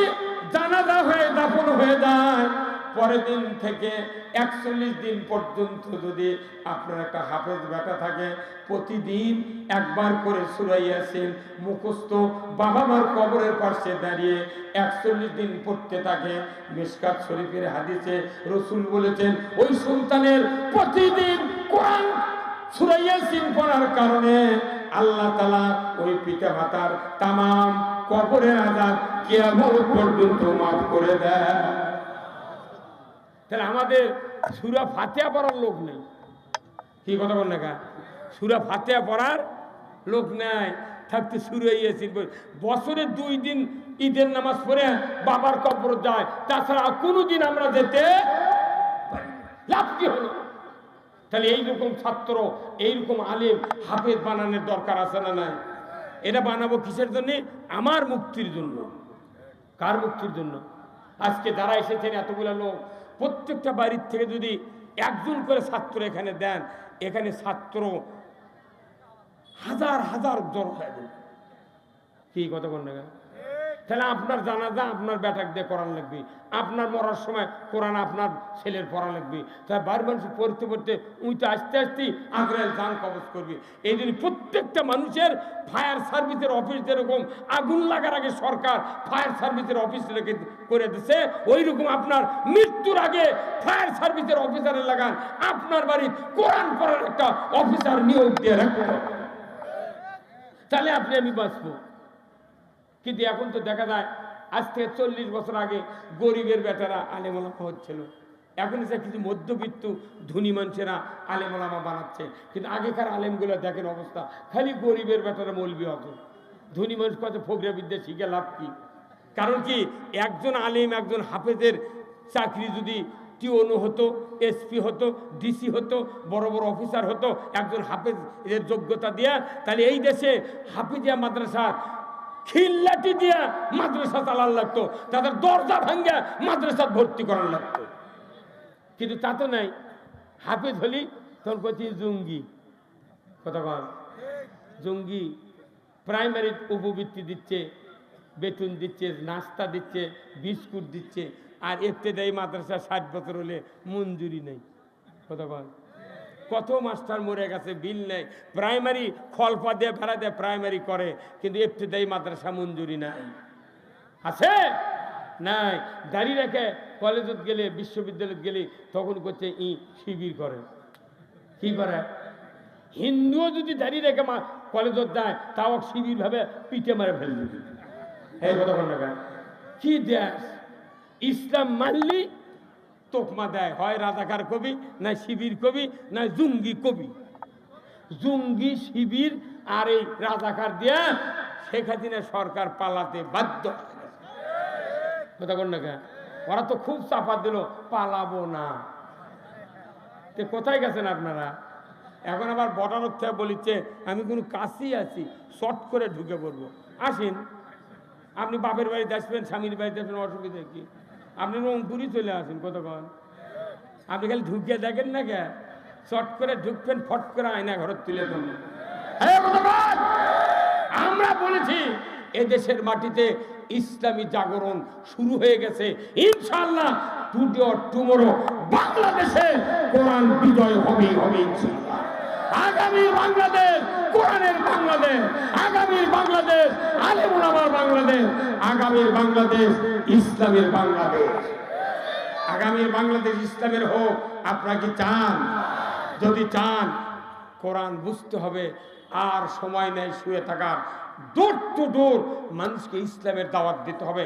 জানাজা হয়ে দাফন হয়ে যায়, পরের দিন থেকে 41 দিন পর্যন্ত যদি আপনার একটা হাফেজ বেটা থাকে, প্রতিদিন একবার করে সূরা ইয়াসিন মুখস্থ বাবা মার কবরের পাশে দাঁড়িয়ে 41 দিন পড়তে থাকে। মিশকাত শরীফের হাদিসে রাসূল বলেছেন ওই সন্তানের প্রতিদিন কোরআন সূরা ইয়াসিন পড়ার কারণে আল্লাহ তাআলা ওই পিতা মাতার তামাম কবরের আযাব কিয়ামত পর্যন্ত মাফ করে দেয়। তাহলে আমাদের সূরা ফাতিহা পড়ার লোক নেই। কি কথা বল না? সূরা ফাতিহা পড়ার লোক নাই, থাকতে সূরা ইয়াসিন পড়ে। বছরে 2 দিন ঈদের নামাজ পড়ে বাবার কবর যায়, তাছাড়া কোনোদিন আমরা যেতে পারি না। লাভ কি হলো? তাহলে এইরকম ছাত্র, এইরকম আলেম হাফেজ বানানোর দরকার আছে না নাই? এটা বানাবো কিসের জন্য? আমার মুক্তির জন্য। কার মুক্তির জন্য? আজকে যারা এসেছেন এতগুলো লোক, প্রত্যেকটা বাড়ির থেকে যদি একজন করে ছাত্র এখানে দেন, এখানে ছাত্র হাজার হাজার জড়ো হয়ে যাবে। কি কথা বল না? তাহলে আপনার জানাজা আপনার বেটাক দিয়ে করার লাগবে, আপনার মরার সময় কোরআন আপনার ছেলের পড়া লাগবে। তাই বাড়ির মানুষ পড়তে পড়তে উইতে আস্তে আস্তে আগ্রায় যান কবজ করবে। এই জন্য প্রত্যেকটা মানুষের ফায়ার সার্ভিসের অফিস যেরকম আগুন লাগার আগে সরকার ফায়ার সার্ভিসের অফিস করে দিচ্ছে, ওই রকম আপনার মৃত্যুর আগে ফায়ার সার্ভিসের অফিসারের লাগান, আপনার বাড়ির কোরআন পড়ার একটা অফিসার নিয়োগ দিয়ে রাখতে, তাহলে আপনি আমি বাঁচবো। কিন্তু এখন তো দেখা যায় আজ থেকে 40 বছর আগে গরিবের বেটারা আলেম ওলামা হচ্ছিল, এখন এসে কিছু মধ্যবিত্ত ধনী মানুষেরা আলেম ওলামা বানাচ্ছে। কিন্তু আগেকার আলেমগুলো দেখেন অবস্থা, খালি গরিবের বেটারা মৌলবি হতো, ধনী মানুষ কত ফকরা বিদ্যা শিখে লাভ কি? কারণ কি, একজন আলেম একজন হাফেজের চাকরি যদি টিওনো হতো, এসপি হতো, ডিসি হতো, বড় বড় অফিসার হতো একজন হাফেজের যোগ্যতা দিয়া, তাহলে এই দেশে হাফিজিয়া মাদ্রাসা খিল্লাটি দিয়া মাদ্রাসা চালার লাগতো, তাদের দরজা ভাঙ্গা মাদ্রাসা ভর্তি করার লাগতো। কিন্তু তা তো নাই, হাফেজ হলি তখন প্রতি জঙ্গি। কথা বল, জঙ্গি। প্রাইমারি উপবৃত্তি দিচ্ছে, বেতন দিচ্ছে, নাস্তা দিচ্ছে, বিস্কুট দিচ্ছে, আর ইবতেদায়ী মাদ্রাসা 60 বছর হলে মঞ্জুরি নেই। কথা বল, কত মাস্টার মরে গেছে, বিল নেই। প্রাইমারি খলপা দিয়ে ভেড়া দিয়ে প্রাইমারি করে, কিন্তু ইবতেদায়ী মাদ্রাসা মঞ্জুরি নাই। আছে নাই? দাঁড়িয়ে রেখে কলেজত গেলে, বিশ্ববিদ্যালয়ত গেলে তখন করছে শিবির করে। কি করে? হিন্দুও যদি দাঁড়িয়ে রেখে কলেজত যায়, তাও শিবির ভাবে পিঠে মারে ফেলবে। এই কথা বল না, কি দেশ? ইসলাম মানলি তোকমা দেয়, হয় রাজাকার কবি, না শিবির কবি, না জঙ্গি কবি। জঙ্গি, শিবির আর এই রাজাকার দিয়া শেখ হাসিনা সরকার পালাতে বাধ্য। কথা বল না, ওরা তো খুব চাপা দিল, পালাবো না। কোথায় গেছেন আপনারা? এখন আবার বর্ডারের থেকে বলিচ্ছে আমি কোনো কাছেই আছি, শর্ট করে ঢুকে পড়বো। আসেন, আপনি বাপের বাড়িতে আসবেন, স্বামীর বাড়িতে আসবেন, অসুবিধা কি? আপনি রংপুরি চলে আসেন কতক্ষণ। আপনি খালি ঢুকে দেখেন না কে, শর্ট করে ঢুকবেন, ফট করে আয়না ঘর তুলে দেবেন। আমরা বলেছি এদেশের মাটিতে ইসলামী জাগরণ শুরু হয়ে গেছে, ইনশাআল্লাহ টুডে অর টুমরো বাংলাদেশে কোরআন বিজয় হবে হবে ইনশাআল্লাহ। আগামীর বাংলাদেশ কোরআনের বাংলাদেশ, আগামীর বাংলাদেশ আলেম ওলামার বাংলাদেশ, আগামীর বাংলাদেশ ইসলামের বাংলাদেশ। আগামীর বাংলাদেশ ইসলামের হোক। আপনারা কি চান? যদি চান, কোরআন বুঝতে হবে। আর সময় নেই শুয়ে থাকার, ডোর টু ডোর মানুষকে ইসলামের দাওয়াত দিতে হবে।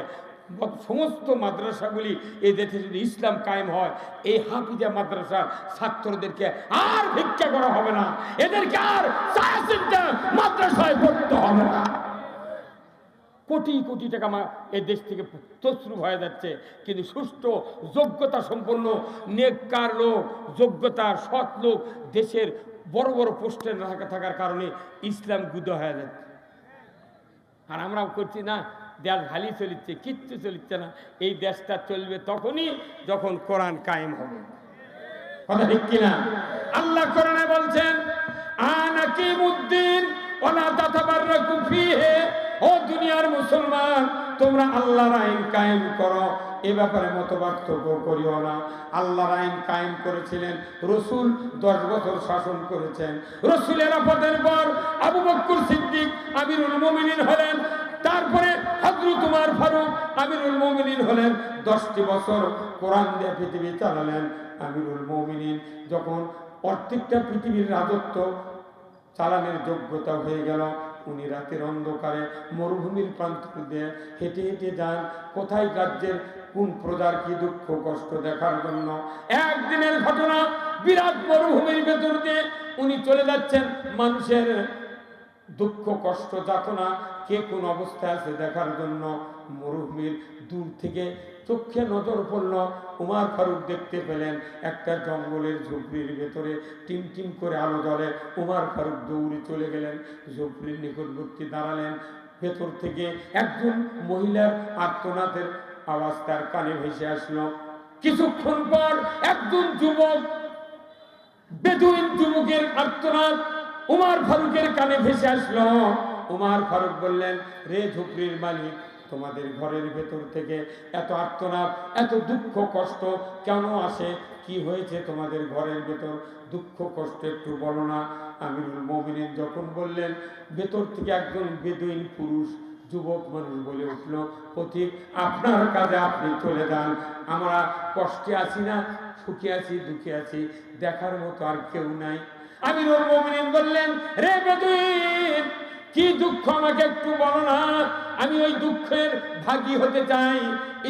সমস্ত মাদ্রাসাগুলি এই দেশে যদি ইসলাম কায়েম হয়, এই হাফিজা মাদ্রাসার ছাত্রদেরকে আর ভিক্ষা করা হবে না, এদেরকে আর মাদ্রাসায় পড়তে হবে না। কোটি কোটি টাকা এই দেশ থেকে তছরূপ হয়ে যাচ্ছে, কিন্তু সুষ্ঠু যোগ্যতা সম্পন্ন নেককার লোক, যোগ্যতার সৎ লোক দেশের বড় বড় পোস্টে থাকার কারণে ইসলাম গুদা হয়ে যাচ্ছে। আর আমরাও করছি না, দেশ ভালি চলিচ্ছে, কিচ্ছু চলিচ্ছে না। এই দেশটা চলবে তখনই যখন কোরআন কায়েম হবে। কথা ঠিক কিনা? আল্লাহ কোরআনে বলছেন আনাকিমুদ্দিন ওয়ালা তাতাবাররাকু ফীহি, ও দুনিয়ার মুসলমান তোমরা আল্লাহর আইন কায়েম করো, এ ব্যাপারে মতপার্থক্য করিও না। আল্লাহর আইন কায়েম করেছিলেন রসুল, 10 বছর শাসন করেছেন। রসুলের আপদের পর আবু বকর সিদ্দিক আমিরুল মুমিনিন হলেন, তারপরে হযরত উমর ফারুক আমিরুল মুমিনিন হলেন। 10টি বছর কোরআন দিয়ে পৃথিবী চালালেন আমিরুল মুমিনিন। যখন প্রত্যেকটা পৃথিবীর রাজত্ব চালানোর যোগ্যতা হয়ে গেল, উনি রাতের অন্ধকারে মরুভূমির প্রান্ত দিয়ে হেঁটে হেঁটে যান, কোথায় রাজ্যের কোন প্রজার কি দুঃখ কষ্ট দেখার জন্য। একদিনের ঘটনা, বিরাট মরুভূমির ভেতর দিয়ে উনি চলে যাচ্ছেন, মানুষের দুঃখ কষ্ট যাতনা কে কোন অবস্থায় আছে দেখার জন্য। মরুভূমির দূর থেকে চোখে নজর পড়ল, উমর ফারুক দেখতে পেলেন একটা জঙ্গলের ঝুপড়ির ভেতরে টিম টিম করে আলো জ্বলে। উমর ফারুক দৌড়ে চলে গেলেন, ঝুপড়ির নিকটবর্তী দাঁড়ালেন। ভেতর থেকে একজন মহিলার আর্তনাদের আওয়াজ তার কানে ভেসে আসলো। কিছুক্ষণ পর একজন যুবক, বেদুইন যুবকের আর্তনাদ উমর ফারুকের কানে ভেসে আসলো। উমর ফারুক বললেন, রে ঝুপড়ির মালিক, তোমাদের ঘরের ভেতর থেকে এত আর্তনাদ, এত দুঃখ কষ্ট কেন আসে? কি হয়েছে তোমাদের ঘরের ভেতর? দুঃখ কষ্ট একটু বলো না। আমিরুল মুমিনিন যখন বললেন, ভেতর থেকে একজন বেদুইন পুরুষ যুবক মানুষ বলে উঠল, পথিক আপনার কাজে আপনি চলে যান, আমরা কষ্টে আছি না, সুখে আছি, দুঃখে আছি, দেখার মতো আর কেউ নাই। আমিরুল মুমিনিন বললেন, রে বেদুইন, কি দুঃখ আমাকে একটু বলো না, আমি ওই দুঃখের ভাগী হতে চাই,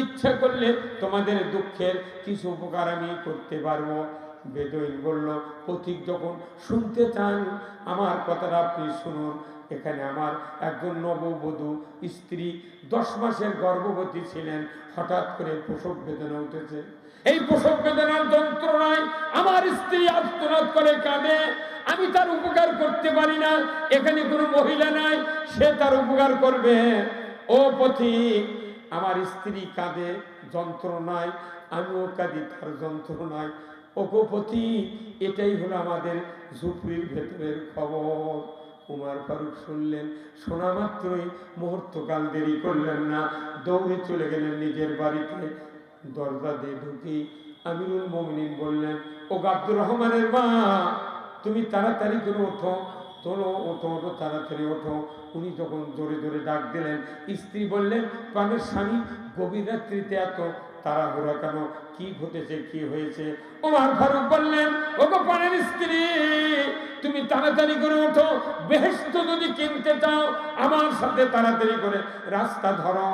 ইচ্ছা করলে তোমাদের দুঃখের কিছু উপকার আমি করতে পারবো। বেদুইন বলল, পথিক যখন শুনতে চান আমার কথাটা আপনি শুনুন। এখানে আমার একজন নববধূ স্ত্রী 10 মাসের গর্ভবতী ছিলেন, হঠাৎ করে প্রসব বেদনা উঠেছে। এই প্রসব বেদনার যন্ত্রণায় আমার স্ত্রী আর্তনাদ করে কাঁদে, আমি তার উপকার করতে পারি না, এখানে কোনো মহিলা নাই সে তার উপকার করবে। ও পথিক, আমার স্ত্রী কাঁদে যন্ত্রণায়, আমিও কাঁদি তার যন্ত্রণায়। ও গো পথিক, এটাই হলো আমাদের ঝুপড়ির ভেতরের খবর। উমর ফারুক শুনলেন, শোনা মাত্রই মুহূর্তকাল দেরি করলেন না, দৌড়ে চলে গেলেন নিজের বাড়িতে। দরজা দিয়ে ঢুকি আমিরুল মুমিনিন বললেন, ও আব্দুর রহমানের মা, তুমি তাড়াতাড়ি করে ওঠো, তোলো, ওঠো ওঠো, তাড়াতাড়ি ওঠো। উনি যখন জোরে জোরে ডাক দিলেন, স্ত্রী বললেন, প্রাণের স্বামী, গভীর রাত্রিতে এত তাড়াহুড়া কেন? কি ঘটেছে, কি হয়েছে? ওমর ফারুক বললেন, ও গো প্রাণের স্ত্রী, তুমি তাড়াতাড়ি করে ওঠো, বেহেশত যদি কিনতে চাও আমার সাথে তাড়াতাড়ি করে রাস্তা ধরো,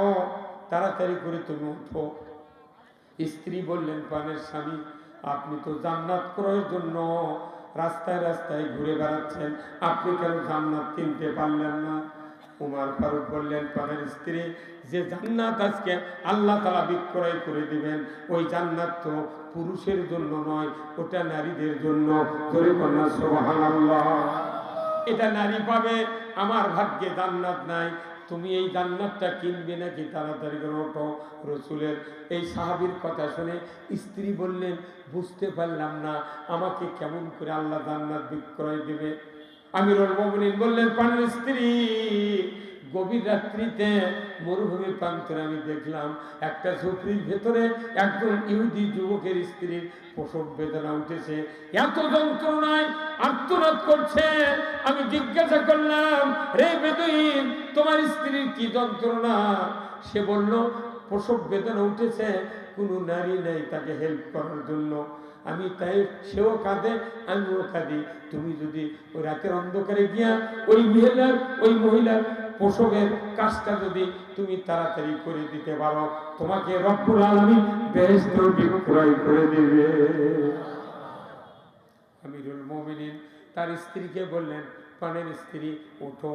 তাড়াতাড়ি করে তুমি ওঠো। স্ত্রী বললেন, প্রাণের স্বামী, আপনি তো জান্নাত ক্রয়ের জন্য রাস্তায় রাস্তায় ঘুরে বেড়াচ্ছেন, আপনি কেন জান্নাত কিনতে পারলেন না? উমর ফারুক বললেন, প্রাণের স্ত্রী, যে জান্নাত আজকে আল্লাহ তাআলা বিক্রয় করে দিবেন, ওই জান্নাত তো পুরুষের জন্য নয়, ওটা নারীদের জন্য। জোরে বলুন সুবহানাল্লাহ। এটা নারী পাবে, আমার ভাগ্যে জান্নাত নাই। তুমি এই জান্নাতটা কিনবে নাকি? তাড়াতাড়ি করে ওঠো। রসুলের এই সাহাবীর কথা শুনে স্ত্রী বললেন, বুঝতে পারলাম না, আমাকে কেমন করে আল্লাহ জান্নাত বিক্রয় দেবে? আমিরুল মুমিনিন বললেন, প্রাণের স্ত্রী, গভীর রাত্রিতে মরুভূমি প্রান্তরে আমি দেখলাম একটা ঝুপড়ির ভেতরে একজন ইহুদি যুবকের স্ত্রীর প্রসব বেদনা উঠেছে, এত যন্ত্রণায় আর্তনাদ করছে। আমি জিজ্ঞাসা করলাম, রে বেদুইন, তোমার স্ত্রীর কি যন্ত্রণা? সে বলল, প্রসব বেদনা উঠেছে, কোনো নারী নেই তাকে হেল্প করার জন্য। আমি তাই, সেও কাঁদে, আমিও কাঁদি। তুমি যদি ওই রাতের অন্ধকারে গিয়া ওই মহিলার প্রসবের কাজটা যদি তুমি তাড়াতাড়ি করে দিতে পারো, তোমাকে রব্বুল আলামিন বেহেশত বিক্রয় করে দিবে। আমিরুল মুমিনিন তার স্ত্রীকে বললেন, প্রাণের স্ত্রী, ওঠো,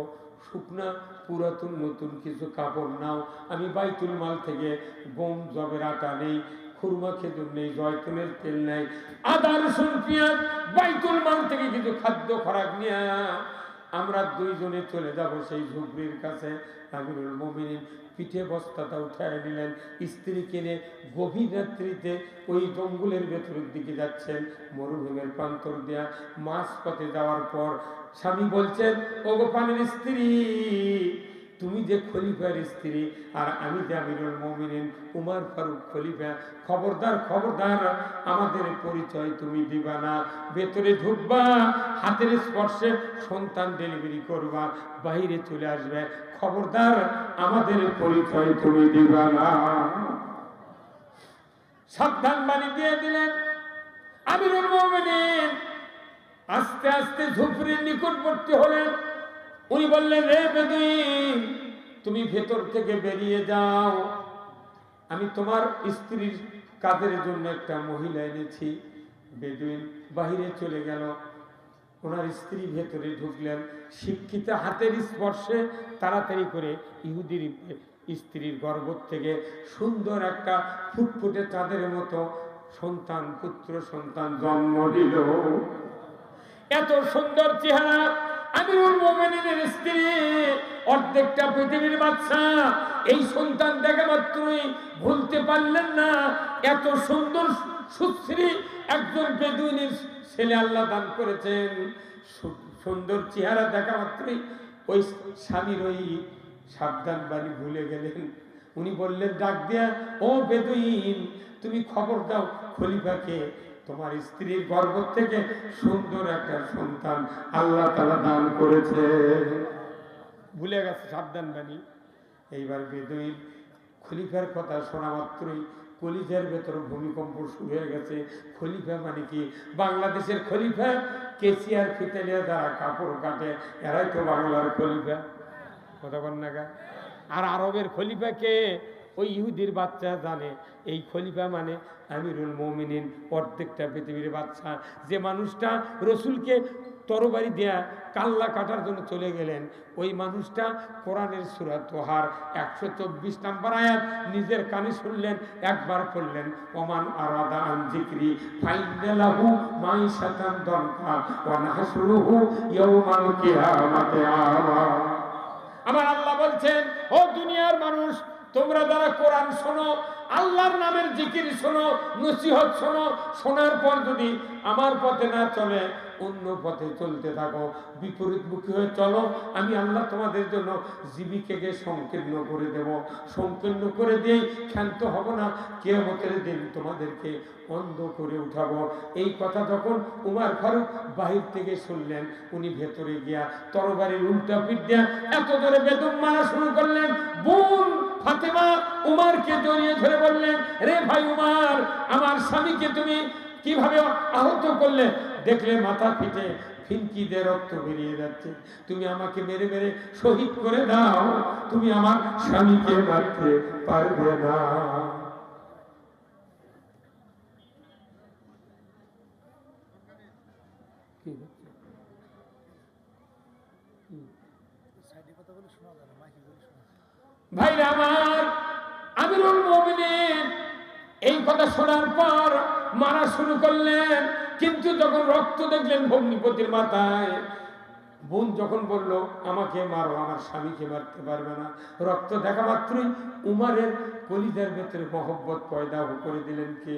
শুকনা পুরাতন নতুন কিছু কাপড় নাও। আমি বাইতুল মাল থেকে গম জবের আটা নেই, খুরমা খেজুর নেই, জয়তুনের তেল নেই, আদা রসুন পেঁয়াজ, বাইতুল মাল থেকে কিছু খাদ্য খোরাক নিয়ে আমরা দুইজনে চলে যাব সেই ঝুপড়ির কাছে। আমিরুল মুমিনিন পিঠে বস্তাটা উঠায় নিলেন, স্ত্রী কিনে গভীর রাত্রিতে ওই জঙ্গলের ভেতরের দিকে যাচ্ছেন। মরুভূমির প্রান্তর দেয়া মাঝ পথে যাওয়ার পর স্বামী বলছেন, ও গো প্রাণের স্ত্রী, তুমি যে খলিফার স্ত্রী আর আমি যে আমিরুল মুমিনিন উমর ফারুক খলিফা, খবরদার খবরদার, আমাদের পরিচয় তুমি দিবা না। ভেতরে ঢুকবা, হাতের স্পর্শে সন্তান ডেলিভারি করবা, বাইরে চলে আসবে, খবরদার আমাদের পরিচয় তুমি দিবা না। সাবধান বাণী দিয়ে দিলেন। আমিরুল মুমিনিন আস্তে আস্তে ঝুপড়ির নিকটবর্তী হলেন। উনি বললেন, রে বেদুইন, তুমি ভেতর থেকে বেরিয়ে যাও, আমি তোমার স্ত্রীর কাজের জন্য একটা মহিলা এনেছি। বেদুইন বাহিরে চলে গেল, ওনার স্ত্রী ভেতরে ঢুকলেন। শিক্ষিত হাতের স্পর্শে তাড়াতাড়ি করে ইহুদির স্ত্রীর গর্ভ থেকে সুন্দর একটা ফুটফুটে চাঁদের মতো সন্তান, পুত্র সন্তান জন্ম দিল। এত সুন্দর চেহারা, আমিরুল মুমিনিনের স্ত্রী, অর্ধেকটা পৃথিবীর বাচ্চা, এই সন্তান দেখা মাত্রই ভুলতে পারলেন না। এত সুন্দর সুশ্রী একজন বেদুইনের ছেলে আল্লাহ দান করেছেন। সুন্দর চেহারা দেখা মাত্রই ওই স্বামীর ওই সাবধান বাণী ভুলে গেলেন। উনি বললেন ডাক দিয়া, ও বেদুইন, তুমি খবর দাও খলিফাকে, তোমার স্ত্রীর গর্ভ থেকে সুন্দর একটা সন্তান আল্লাহ তাআলা দান করেছে। ভুলে গেছে সাবধান বাণী। এইবার বেদুইন খলিফার কথা শোনা মাত্রই কলিজার ভেতর ভূমিকম্প শুরু হয়ে গেছে। খলিফা মানে কি? বাংলাদেশের খলিফা কেসিয়ার ফিতেলিয়া যারা কাপড় কাটে, এরাই তো বাংলার খলিফা। কথা বল না গা? আর আরবের খলিফা কে? ওই ইহুদির বাচ্চা জানে এই খলিফা মানে আমিরুল মুমিনিন, অর্ধেকটা পৃথিবীর বাচ্চা। যে মানুষটা রসুলকে তরবারি দেয়া কাল্লা কাটার জন্য চলে গেলেন, ওই মানুষটা কোরআনের সূরা তোহার 124 নম্বর আয়াত নিজের কানে শুনলেন, একবার পড়লেন, ওমান আরাদা আন যিকরি ফাইন্না লাহু মাইশাতান দানকা ওয়া নাহশুরুহু ইয়াওমাল কিয়ামাতি আমা। আমার আল্লাহ বলছেন, ও দুনিয়ার মানুষ, তোমরা যারা কোরআন শোনো, আল্লাহর নামের জিকির শোনো, নসিহত শোনো, শোনার পর যদি আমার পথে না চলে অন্য পথে চলতে থাকো, বিপরীতমুখী হয়ে চলো, আমি আল্লাহ তোমাদের জন্য জীবিকাকে সংকীর্ণ করে দেব। সংকীর্ণ করে দিয়েই ক্ষান্ত হব না, কিয়ামতের দিন তোমাদেরকে অন্ধ করে উঠাবো। এই কথা যখন উমর ফারুক বাহির থেকে শুনলেন, উনি ভেতরে গিয়া তরবারির উল্টা পিঠ দিয়া এত জোরে বেদম মারা শুরু করলেন। বোন ফাতেমা উমরকে জড়িয়ে ধরে বললেন, রে ভাই উমর, আমার স্বামীকে তুমি কিভাবে আহত করলে? দেখলে মাথা পিঠে ফিনকি দিয়ে রক্ত বেরিয়ে যাচ্ছে, তুমি আমাকে মেরে মেরে শহীদ করে দাও, তুমি আমার স্বামীকে মারতে পারবে না। কি হচ্ছে? ভাইরা আমার, আমিরুল মুমিনিন এই কথা শোনার পর মারা শুরু করলেন। কিন্তু যখন রক্ত দেখলেন ভগ্নিপতির মাথায়, বোন যখন বলল আমাকে মারো, আমার স্বামীকে মারতে পারবে না, রক্ত দেখা মাত্রই উমারের কলিজার ভেতরে মহব্বত পয়দা করে দিলেন কে?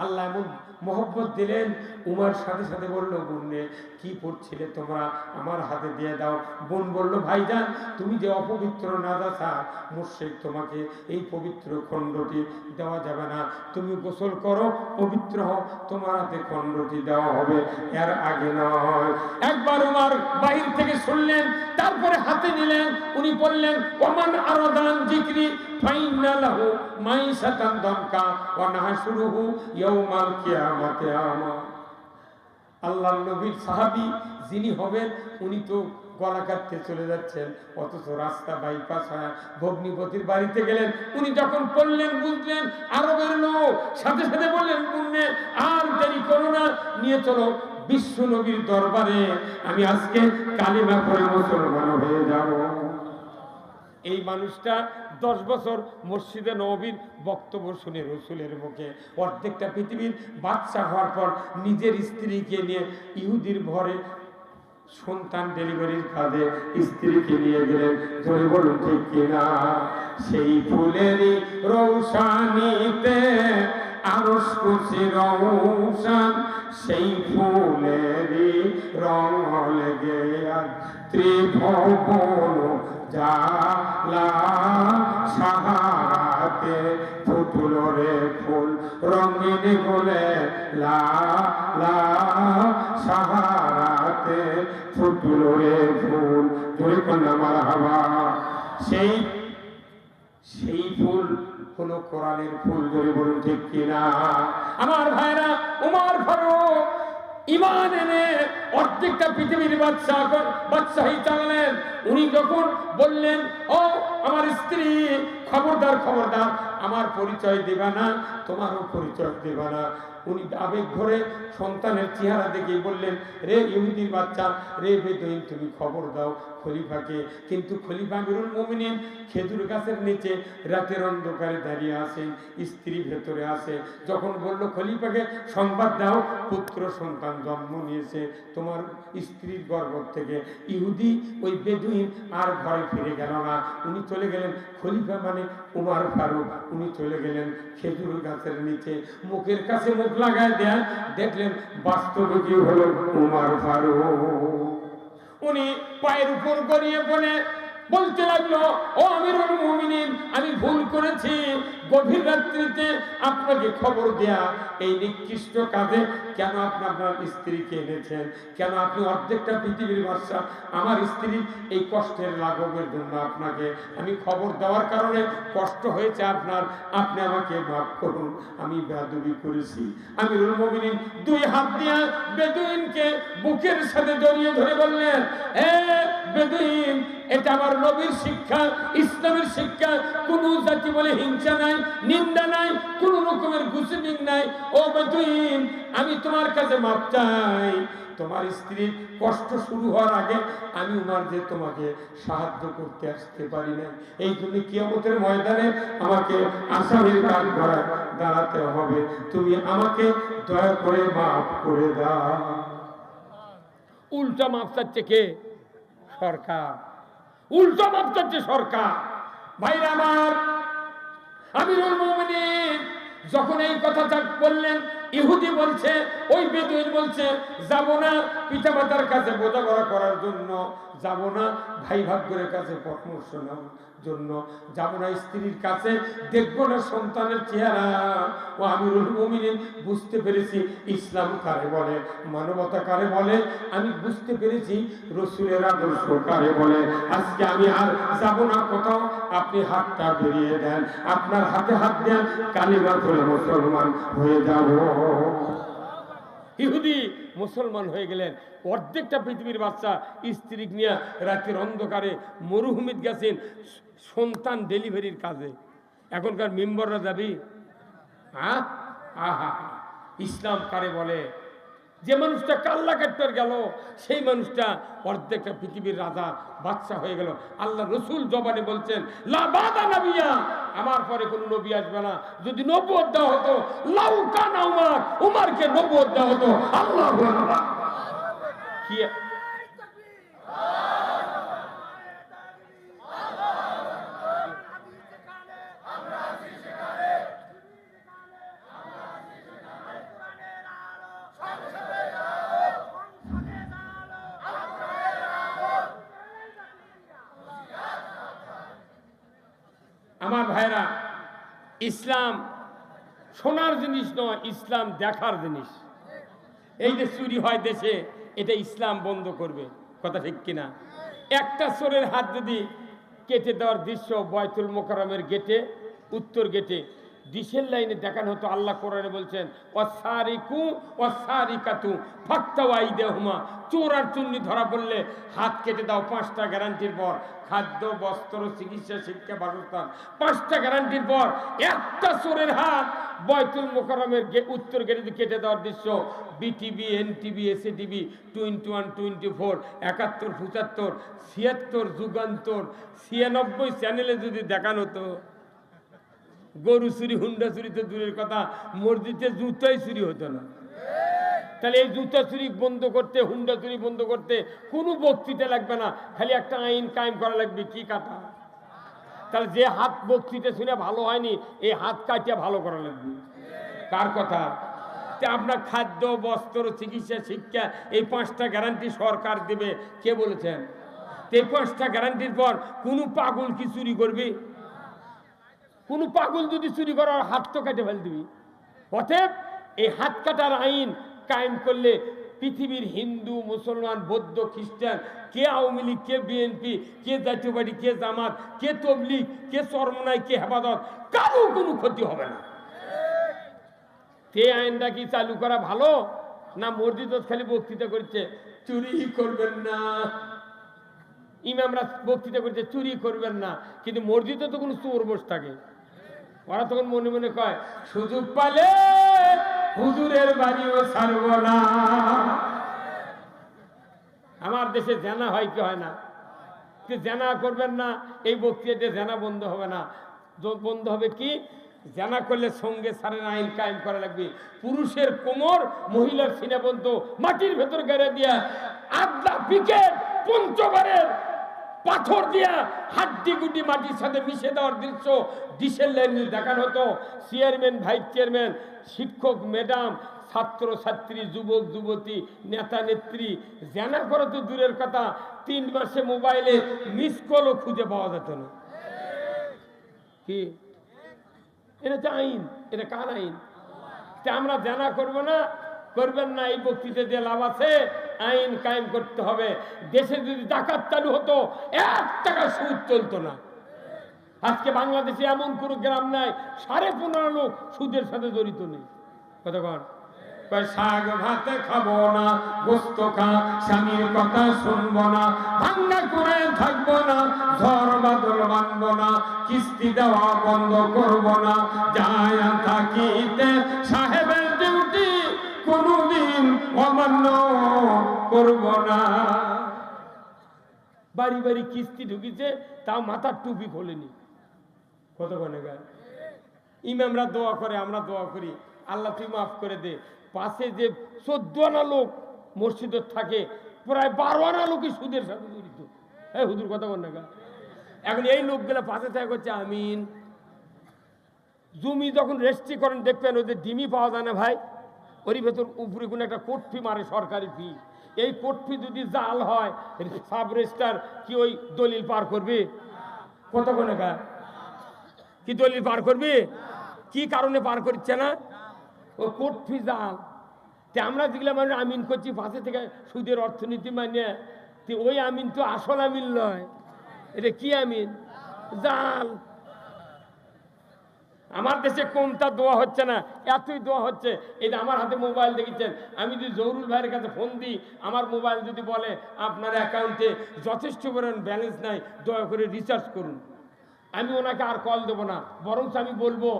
আল্লাহ এমন মহব্বত দিলেন, উমার সাথে সাথে বলল, বোনে কি পড়ছিলে তোমরা, আমার হাতে দিয়ে দাও। বোন বলল, ভাইজান তুমি যে অপবিত্র নাজাসা মুশরিক, তোমাকে এই পবিত্র খণ্ডটি দেওয়া যাবে না, তুমি গোসল করো, পবিত্র হও, তোমার হাতে খণ্ডটি দেওয়া হবে, এর আগে নয়। একবার উমার বাহির থেকে শুনলেন, তারপরে হাতে নিলেন, উনি বললেন, ওমান আরাদান যিকরি ফাইন্না লাহু মাইশাতান দানকা ওয়া নাহশুরুহু ইয়াউমাল কিয়ামাতি আমা। আল্লাহর নবীর সাহাবী যিনি হবেন, উনি তো গলা কাটতে চলে যাচ্ছেন, অথচ রাস্তা বাইপাস হয় ভগ্নিপতির বাড়িতে গেলেন। উনি যখন পড়লেন, বুঝলেন আরবের লোক, সাথে সাথে বললেন, পুণ্যে আর দেরি করো না, নিয়ে চলো বিশ্ব নবীর দরবারে, আমি আজকে কালিমা পড়ে মুসলমান হয়ে যাব। এই মানুষটা 10 বছর মসজিদে নববীর বক্তব্য শুনে রসুলের মুখে অর্ধেকটা পৃথিবীর বাদশা হওয়ার পর নিজের স্ত্রীকে নিয়ে ইহুদির ঘরে সন্তান ডেলিভারির কাজে স্ত্রীকে নিয়ে গেলেন। জোরে বলুন ঠিক কিনা? সেই ফুলেরই রৌশানীতে আরশ কুরসি রৌশান, সেই ফুলেরই রং লেগে আর ত্রিভুবন জালা, সাহারাতে ফুটল রে ফুল রঙিন গোলে লা লা, সাহারাতে ফুটল রে ফুল। জোরে কন্যা মারহাবা। সেই ফুল হলো কোরআনের ফুল। জোরে বলুন ঠিক কিনা? আমার ভাইরা, উমর ফারুক ইমান এনে অর্ধেকটা পৃথিবীর বাদশাহী চালালেন। উনি যখন বললেন, ও আমার স্ত্রী, খবরদার খবরদার, আমার পরিচয় দেবা না, তোমারও পরিচয় দেবা না। উনি আবেগ ভরে সন্তানের চেহারা দেখে বললেন, রে ইহুদির বাচ্চা, রে বেদুইন, তুমি খবর দাও খলিফাকে। কিন্তু খলিফা আমিরুল মুমিনিন খেজুর গাছের নিচে রাতের অন্ধকারে দাঁড়িয়ে আছেন, স্ত্রী ভেতরে আছে। যখন বলল খলিফাকে সংবাদ দাও, পুত্র সন্তান জন্ম নিয়েছে তোমার স্ত্রীর গর্ভ থেকে। ইহুদি ওই বেদুইন আর ঘরে ফিরে গেল না, উনি চলে গেলেন, খলিফা মানে উমর ফারুক, উনি চলে গেলেন খেজুর গাছের নিচে, মুখের কাছে মুখ লাগায় দেয়, দেখলেন বাস্তবে কি হলো, উমর ফারুক। উনি পায়ের উপর গড়িয়ে বলে বলতে লাগলো, ও আমিরুল মুমিনিন, আমি ভুল করেছি, গভীর রাত্রিতে আপনাকে খবর দেয়া এই নিকৃষ্ট কাজে কেন আপনি আপনার স্ত্রীকে এনেছেন? কেন আপনি অর্ধেকটা পৃথিবীর বাদশা, আমার স্ত্রীর এই কষ্টের লাঘবের জন্য আপনাকে আমি খবর দেওয়ার কারণে কষ্ট হয়েছে আপনার, আপনি আমাকে মাফ করুন, আমি বেয়াদবি করেছি। আমিরুল মুমিনিন 2 হাত দিয়ে বেদুইনকে বুকের সাথে জড়িয়ে ধরে বললেন, এ বেদুইন, এটা আমার নবীর শিক্ষা, ইসলামের শিক্ষা, কোন জাতি বলে হিংসা নাই, নিন্দা নাই, কোন রকমের গুসিবিং নাই। ও বেদুইন, আমি তোমার কাছে মাপ চাই। তোমার স্ত্রীর কষ্ট শুরু হওয়ার আগে আমি উমর যে তোমাকে সাহায্য করতে আসতে পারি না, এই জন্য কিয়ামতের ময়দানে আমাকে আসামির কাজ করায় দাঁড়াতে হবে, তুমি আমাকে দয়া করে মাফ করে দাও। উল্টা মাপ চাচ্ছে কে? সরকার। উল্টো মাপ চাচ্ছে সরকার। ভাইরা আমার, আমিরুল মুমিনিন যখন এই কথাটা বললেন, ইহুদি বলছে, ওই বেদুইন বলছে, যাব না পিতা মাতার কাছে বোঝাপড়া করার জন্য, যাব না ভাই ভাগ্যের কাছে পরামর্শ নেওয়ার জন্য, যাব না স্ত্রীর কাছে, দেখবো না সন্তানের চেহারা। ও আমিরুল মুমিনিন, বুঝতে পেরেছি ইসলাম কারে বলে, মানবতা কারে বলে, আমি বুঝতে পেরেছি রসুলের আদর্শ কারে বলে। আজকে আমি আর যাব না কোথাও, আপনি হাতটা বেরিয়ে দেন, আপনার হাতে হাত দেন, কালিমা পড়ে মুসলমান হয়ে যাব। ইহুদি মুসলমান হয়ে গেলেন। অর্ধেকটা পৃথিবীর বাচ্চা স্ত্রী নিয়ে রাতের অন্ধকারে মরুভূমিত গেছেন সন্তান ডেলিভারির কাজে। এখনকার মেম্বাররা যাবি? হ্যাঁ, আহা, ইসলাম কারে বলে? যে মানুষটা কাল্লা কাটতে গেল সেই মানুষটা অর্ধেকটা পৃথিবীর রাজা বাদশা হয়ে গেল। আল্লাহ রসুল জবানে বলছেন, লা বাদা নবিয়া, আমার পরে কোন নবী আসবে না। যদি নবুয়ত দেওয়া হতো, লাউ কানা উমর, উমরকে নবুয়ত দেওয়া হতো। আল্লাহু আকবার। কি আমার ভাইরা, ইসলাম শোনার জিনিস নয়, ইসলাম দেখার জিনিস। এই যে চুরি হয় দেশে, এটা ইসলাম বন্ধ করবে, কথা ঠিক কিনা? একটা চোরের হাত যদি কেটে দেওয়ার দৃশ্য বয়তুল মোকাররমের গেটে, উত্তর গেটে ডিশের লাইনে দেখানো হতো। আল্লাহ কোরআনে বলছেন, ওয়াসারিকু ওয়াসারিকাতু ফাক্তাউ আইদিয়াহুমা, চোর আর চুন্নি ধরা পড়লে হাত কেটে দাও 5টা গ্যারান্টির পর। খাদ্য, বস্ত্র, চিকিৎসা, শিক্ষা, বাসস্থান, 5টা গ্যারান্টির পর একটা চোরের হাত বয়তুল মোকাররমের উত্তর গেটে কেটে দেওয়ার দৃশ্য বিটিভি, এনটিভি, এসএটিভি, 21, 24, 71, 75, 76, যুগান্তর, 96 চ্যানেলে যদি দেখানো হতো, গরু চুরি, হুন্ডা চুরি তো দূরের কথা, মসজিদে জুতাই চুরি হতো না। তাহলে এই জুতা চুরি বন্ধ করতে, হুন্ডা চুরি বন্ধ করতে কোনো বক্তৃতা লাগবে না, খালি একটা আইন কায়েম করা লাগবে। কি কথা? তাহলে যে হাত বক্তৃতা শুনে ভালো হয়নি, এই হাত কাটিয়ে ভালো করা লাগবে। কার কথা? আপনার খাদ্য, বস্ত্র, চিকিৎসা, শিক্ষা, এই 5টা গ্যারান্টি সরকার দেবে। কে বলেছেন? এই 5টা গ্যারান্টির পর কোনো পাগল কি চুরি করবে? কোনো পাগল যদি চুরি করার হাত তো কেটে ফেল দিবি। অতএব এই হাত কাটার আইন কায়েম করলে পৃথিবীর হিন্দু, মুসলমান, বৌদ্ধ, খ্রিস্টান, কে আওয়ামী লীগ, কে বিএনপি, কে জাতীয় পার্টি, কে জামাত, কে তবলিগ, কে চরমনাই, কে হেফাজত, কারো কোনো ক্ষতি হবে না। তে আইনটা কি চালু করা ভালো না মসজিদ খালি বক্তৃতা করছে চুরি করবেন না, ইমামরা বক্তৃতা করছে চুরি করবেন না, কিন্তু মসজিদে তো কোনো চোর বসে থাকে। ওরা তখন মনে মনে কয়, সুযোগ পালে হুজুরের বাড়িও ছাড়ব না। আমার দেশে জানা হয় কি হয় না? জানা করবেন না, এই বক্তৃতাতে জানা বন্ধ হবে না। বন্ধ হবে কি? জানা করলে সঙ্গে সারের আইন কায়েম করা লাগবে। পুরুষের কোমর, মহিলার সিনা পর্যন্ত মাটির ভেতর গেড়ে দিয়া আধা পিকেট পঞ্চবারের পাথর দিয়া হাড্ডি গুড্ডি মাটির সাথে মিশে দেওয়ার দৃশ্য ডিশের লাইনে দেখানো হতো। চেয়ারম্যান, ভাইস চেয়ারম্যান, শিক্ষক, ম্যাডাম, ছাত্র ছাত্রী, যুবক যুবতী, নেতা নেত্রী, জানা করে তো দূরের কথা, 3 মাসে মোবাইলে মিস কলও খুঁজে পাওয়া যেত না। কি এটা তো আইন? এটা কার আইন? আমরা জানা করব না, করবেন না, এই বক্তৃতা দিয়ে লাভ আছে? আইন কায়েম করতে হবে। দেশে যদি ডাকাত চালু হতো 1 টাকা সুদ চলতো না। আজকে বাংলাদেশে এমন কোনো গ্রাম নাই 15.5 লোক সুদের সাথে জড়িত নেই। কতক্ষণ শাক ভাত খাবো না, গোস্ত খা, স্বামীর কথা শুনবো না, ভাঙ্গা করে থাকবো না, ঝড় বাদল মানবো না, কিস্তি দেওয়া বন্ধ করবো না, যায় থাকিতে সাহেবের ডিউটি কোনদিন অমান্য করবো না। বাড়ি বাড়ি কিস্তি ঢুকিছে, তাও মাথার টুপি খোলেনি। কতক্ষণে গায় ইমামরা দোয়া করে, আমরা দোয়া করি, আল্লাহ তুই মাফ করে দে। পাশে যে 14 আনা লোক মসজিদে থাকে, প্রায় 12 আনা লোকই সুদের সাথে জড়িত। হ্যাঁ হুজুর কথা বল না। এখন এই লোকগুলা পাশে থাকে করছে আমিন। জমি যখন রেজিস্ট্রি করেন দেখবেন ওদের ডিমি পাওয়া যায় না ভাই, ওরই ভেতর উপরে কোনো একটা কোর্ট ফি মারে, সরকারি ফি। এই কোর্ট ফি যদি জাল হয়, সাব রেজিস্ট্রার কি ওই দলিল পার করবে? কতক্ষণে গা কি দলিল পার করবে? কি কারণে পার করছে না? ও কোর্ট ফি জাল। আমরা যেগুলো মানে আমিন করছি পাশে থেকে সুদের অর্থনীতি মানে, ওই আমিন তো আসল আমিন নয়, এটা কি আমিন? জাল। আমার দেশে কোনটা দোয়া হচ্ছে না, এতই দোয়া হচ্ছে। এটা আমার হাতে মোবাইল দেখেছেন, আমি যদি জহুরুল ভাইয়ের কাছে ফোন দিই, আমার মোবাইল যদি বলে আপনার অ্যাকাউন্টে যথেষ্ট পরিমাণ ব্যালেন্স নাই, দয়া করে রিচার্জ করুন, আমি ওনাকে আর কল দেবো না, বরঞ্চ আমি বলবো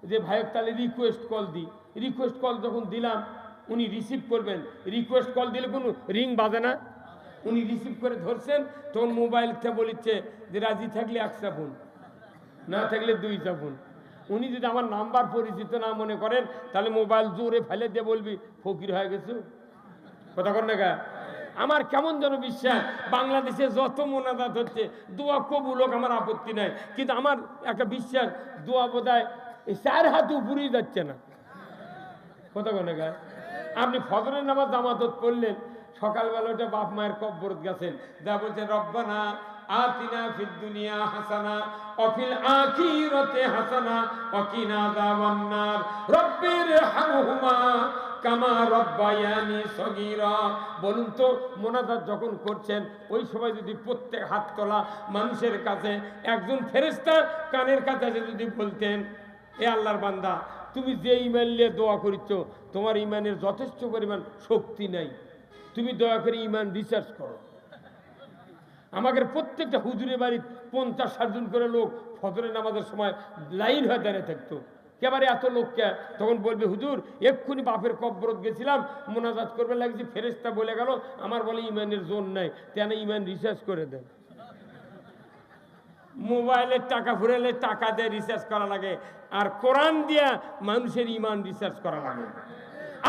যে ভাইয়ের তাহলে রিকোয়েস্ট কল দিই। রিকোয়েস্ট কল যখন দিলাম, উনি রিসিভ করবেন, রিকোয়েস্ট কল দিলে কোনো রিং বাজে না, উনি রিসিভ করে ধরছেন, তখন মোবাইলটা বলিচ্ছে যে রাজি থাকলে একটা ফোন, না থাকলে দুইটা ফোন। উনি যদি আমার নাম্বার পরিচিত না মনে করেন, তাহলে মোবাইল জোরে ফেলে দিয়ে বলবি ফকির হয়ে গেছে। কথা কর না গা? আমার কেমন যেন বিশ্বাস, বাংলাদেশে যত মোনাজাত হচ্ছে দোয়া কবুল হোক, আমার আপত্তি নাই, কিন্তু আমার একটা বিশ্বাস দোয়া বোধহয় এই 4 হাত উপরেই যাচ্ছে না। কথা কর না গা? আপনি ফজরের নামাজ জামাতত পড়লেন, সকালবেলা ওটা বাপ মায়ের কবরত গেছেন, যা বলছে রব্বানা আতিনা ফিদ দুনিয়া হাসানা ওয়া ফিল আখিরাতি হাসানা ওয়া কিনা আযাবান্নার রব্বিরহামহুমা কামা রব্বায়ানি সগীরা। বলুন তো, মোনাজাত যখন করছেন ওই সময় যদি প্রত্যেক হাত তোলা মানুষের কাছে একজন ফেরেশতা কানের কাছে যদি বলতেন, এ আল্লাহর বান্দা, তুমি যে ইমান নিয়ে দোয়া করিচ্ছ তোমার ইমানের যথেষ্ট পরিমাণ শক্তি নাই, তুমি দয়া করে ইমান রিসার্চ করো। আমাদের প্রত্যেকটা হুজুরের বাড়ি 50-60 জন করে লোক ফজরের নামাজের সময় লাইন হয়ে দাঁড়িয়ে থাকতো। কেবারে এত লোককে তখন বলবে হুজুর এক্ষুনি বাপের কবরত গেছিলাম, মোনাজাত করবে লাগছে, ফেরেশতা বলে গেল আমার বলে ইমানের জোন নাই, তেন ইমান রিসার্চ করে দেন। মোবাইলের টাকা ফুরালে টাকা দিয়ে রিসার্চ করা লাগে, আর কোরআন দিয়া মানুষের ইমান রিসার্চ করা লাগে।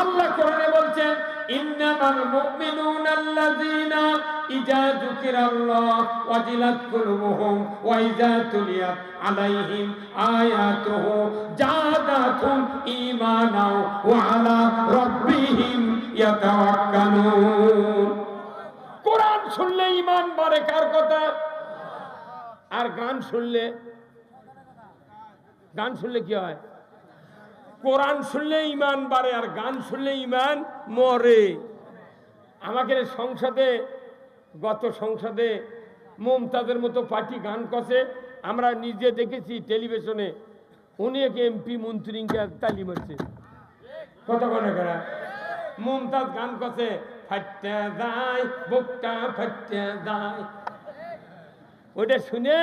আল্লাহ কোরআনে বলছেন ইন্নামাল মুমিনুনা আল্লাযীনা ইযা যুকিরাল্লাহ ওয়াজিলাত কুলুবুহুম ওয়া ইযা তুলিয়াত আলাইহিম আয়াতুহু জাদাতুহুম ঈমানাও ওয়া আলা রাব্বিহিম ইয়াতাওয়াক্কালুন। কোরআন শুনলে ঈমান বাড়ে, কার কথা? আর গান শুনলে কি হয়? কোরআন শুনলে ইমান বাড়ে, আর গান শুনলে ইমান মরে। আমাকে সংসদে, গত সংসদে মমতাজের মতো পার্টি গান কষে, আমরা নিজে দেখেছি টেলিভিশনে, অনেক এমপি মন্ত্রীকে তালি মারছে। কত কোনে করা মমতাজ গান কষে, ফাটতে যায় বুকটা ফাটতে যায়, ওটা শুনে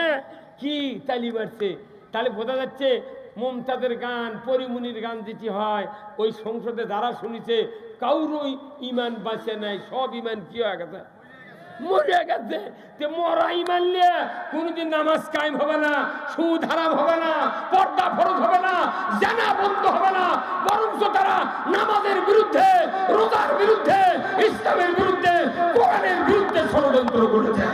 কি তালি মারছে। তাহলে বোঝা যাচ্ছে মমতাজের গান, পরিমনির গান যেটি হয় ওই সংসদে যারা শুনেছে কাউরই ইমান বাঁচে নাই, সব ইমান কি হয়ে গেছে? মরে গেছে। মরা ইমান নিয়ে কোনদিন নামাজ কায়েম হবে না, সুদ হারাম হবে না, পর্দা ফরজ হবে না, জানা বন্ধ হবে না, বরঞ্চ তারা নামাজের বিরুদ্ধে, রোজার বিরুদ্ধে, ইসলামের বিরুদ্ধে, কোরআনের বিরুদ্ধে ষড়যন্ত্র করেছে।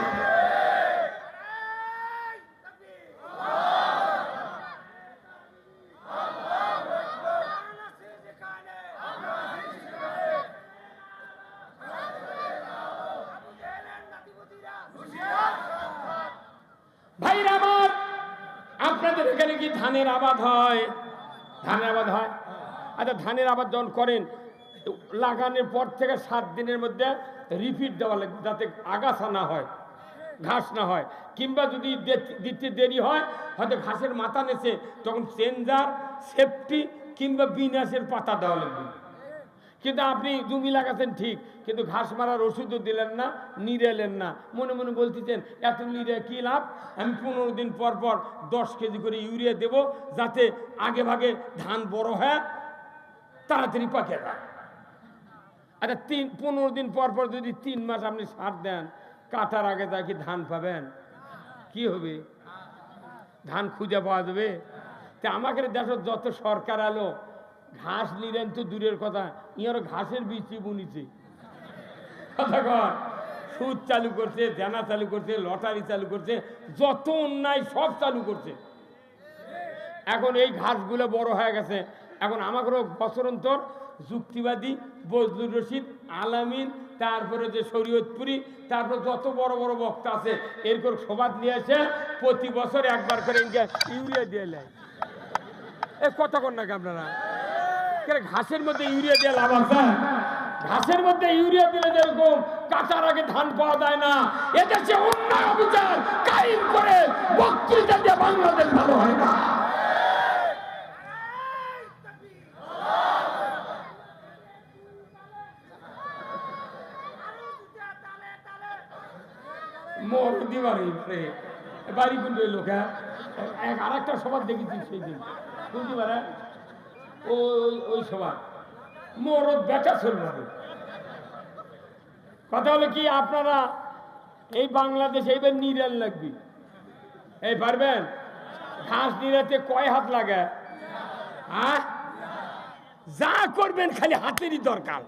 ভাইরা আমার, আপনাদের এখানে কি ধানের আবাদ হয়? ধানের আবাদ হয়? আচ্ছা, ধানের আবাদ যখন করেন, লাগানোর পর থেকে 7 দিনের মধ্যে রিপিট দেওয়া লাগবে, যাতে আগাছা না হয়, ঘাস না হয়, কিংবা যদি দিতে দেরি হয় হয়তো ঘাসের মাথা নেছে, তখন চেঞ্জার, সেফটি কিংবা বিনাশের পাতা দেওয়া লাগবে। কিন্তু আপনি জমি লাগাচ্ছেন ঠিক, কিন্তু ঘাস মারার ওষুধও দিলেন না, নিড়ালেন না, মনে মনে বলতেছেন এত নিড়ে কি লাভ, আমি 15 দিন পর পর 10 কেজি করে ইউরিয়া দেব, যাতে আগে ভাগে ধান বড় হয়, তাড়াতাড়ি পাকে যায়। আচ্ছা, 15 দিন পর পর যদি 3 মাস আপনি সার দেন, কাটার আগে তা কি ধান পাবেন? কি হবে? ধান খুঁজে পাওয়া যাবে? তা আমাদের দেশের যত সরকার আলো, ঘাস নিলেন তো দূরের কথা, ইয়ার ঘাসের বীজ বুনিছে। কথা কর, সুদ চালু করছে, দেনা চালু করছে, লটারি চালু করছে, যত অন্যায় সব চালু করছে। এখন এই ঘাসগুলো বড় হয়ে গেছে, এখন আমাদেরও বছর অন্তর যুক্তিবাদী, বজলুর রশিদ, আলামিন, তারপরে যে শরীয়তপুরি, তারপর যত বড় বড় বক্তা আছে এরকম সবাদ নিয়ে আসে, প্রতি বছর একবার করে ইউরিয়া দিয়ে নেয়। এ কথা কন নাকি আপনারা? ঘাসের মধ্যে ইউরিয়া দিয়ে লাভ আছে? ঘাসের মধ্যে ইউরিয়া দিলে যেরকম কাটার আগে ধান পাওয়া যায় না, এদেশে অন্যায় অবিচার কায়েম করে বক্তৃতা দিয়ে বাংলাদেশ ভালো হয় না। মরদি বাড়ি কিন্তু লোক আর একটা সভা দেখেছি সেই দিন, বুঝতে পারে ওই সভা মরদ বেটা চলবে। কথা হলো কি, আপনারা এই বাংলাদেশ এইবার নিরাল লাগবে, এই পারবেন? ঘাস নিরাতে কয় হাত লাগে? হ্যাঁ, যা করবেন খালি হাতেরই দরকার।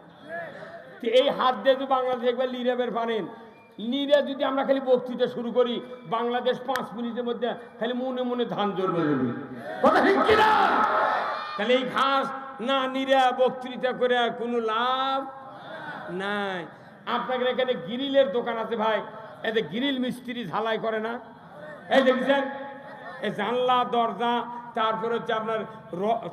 এই হাত দিয়ে যদি বাংলাদেশ একবার লিরাবের পারেন, নিরে যদি আমরা খালি বক্তৃতা শুরু করি, বাংলাদেশ 5 মিনিটের মধ্যে খালি মনে মনে ধান জন্মে যাবে। কথা ঠিক কিনা? তাহলে এই ঘাস না নিরে বক্তৃতা করে কোনো লাভ নাই। আপনাদের এখানে গ্রিলের দোকান আছে ভাই, এতে গ্রিল মিস্ত্রি ঝালাই করে না? এই দেখছেন, এই জানলা দরজা, তারপরে হচ্ছে আপনার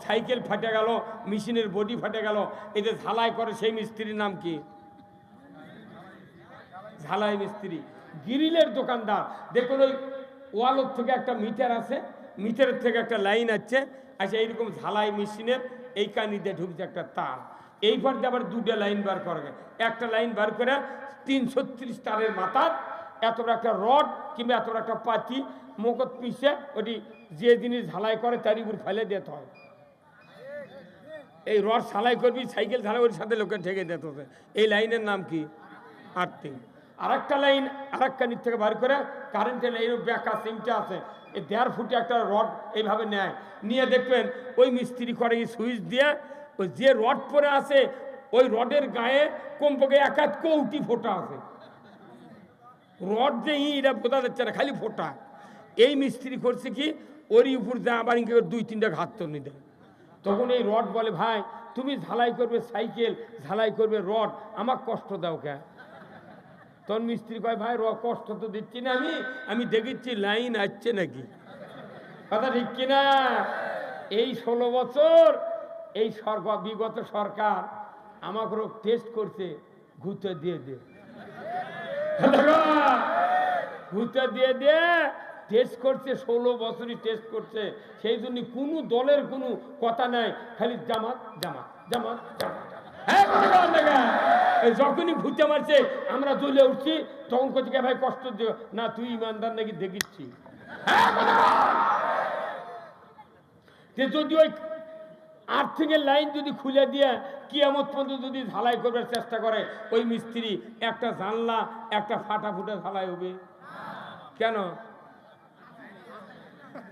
সাইকেল ফাটে গেল, মেশিনের বডি ফাটে গেল, এই যে ঝালাই করে সেই মিস্ত্রির নাম কি? ঝালাই মিস্ত্রি। গ্রিলের দোকানদার দেখুন, ওই ওয়ালের থেকে একটা মিটার আছে, মিটারের থেকে একটা লাইন আছে, আচ্ছা এইরকম ঝালাই মেশিনের এই কানিতে ঢুকছে একটা তার, এইবার দিয়ে আবার 2টা লাইন বার করে, একটা লাইন বার করে 336 তারের মাথার এত বড় একটা রড কিংবা এত বড় একটা পাতি মুখত পিছে ওটি যে জিনিস ঝালাই করে তারই উপর ফেলে দিতে হয়। এই রড ঝালাই করবি, সাইকেল ঝালাই ওর সাথে লোকের ঠেকে দিতে হবে। এই লাইনের নাম কি? আর্থিং। আর একটা লাইন আর এক কানির থেকে বার করে কারেন্টের লাইন ব্যাকা সিমটা আছে, এই 1.5 ফুটে একটা রড এইভাবে নেয়, নিয়ে দেখবেন ওই মিস্ত্রি করে সুইচ দিয়ে ওই যে রড পরে আছে ওই রডের গায়ে কমপক্ষে 1 কৌটি ফোটা আছে। রড যে এটা বোঝা যাচ্ছে না, খালি ফোটা। এই মিস্ত্রি করছে কি, ওরই উপর যা আবার 2-3টা ঘাত তৈরি দেয়। তখন এই রড বলে, ভাই তুমি ঝালাই করবে সাইকেল, ঝালাই করবে রড, আমার কষ্ট দাও কে? তখন মিস্ত্রি কয়, ভাই কষ্ট তো দিচ্ছি না, আমি দেখেছি লাইন আসছে নাকি। কথা ঠিক কিনা? এই 16 বছর এই সরকার, বিগত সরকার আমাকে টেস্ট করছে, ঘুরতে দিয়ে ঘুরতে দিয়ে টেস্ট করছে, 16 বছরই টেস্ট করছে। সেই জন্য কোনো দলের কোনো কথা নাই, খালি জামাত জামাত জামাত জামাত। যখনই ভুতে মারছে আমরা জ্বলে উঠছি, তখন কোথাকে ভাই কষ্ট দিও না, তুই ইমানদার নাকি দেখিচ্ছি। যদি ওই আর্থিকের লাইন যদি খুলে দিয়ে কিয়ামত পর্যন্ত যদি ঝালাই করবার চেষ্টা করে ওই মিস্ত্রি, একটা জানলা একটা ফাটা ফুটা ঝালাই হবে কেন?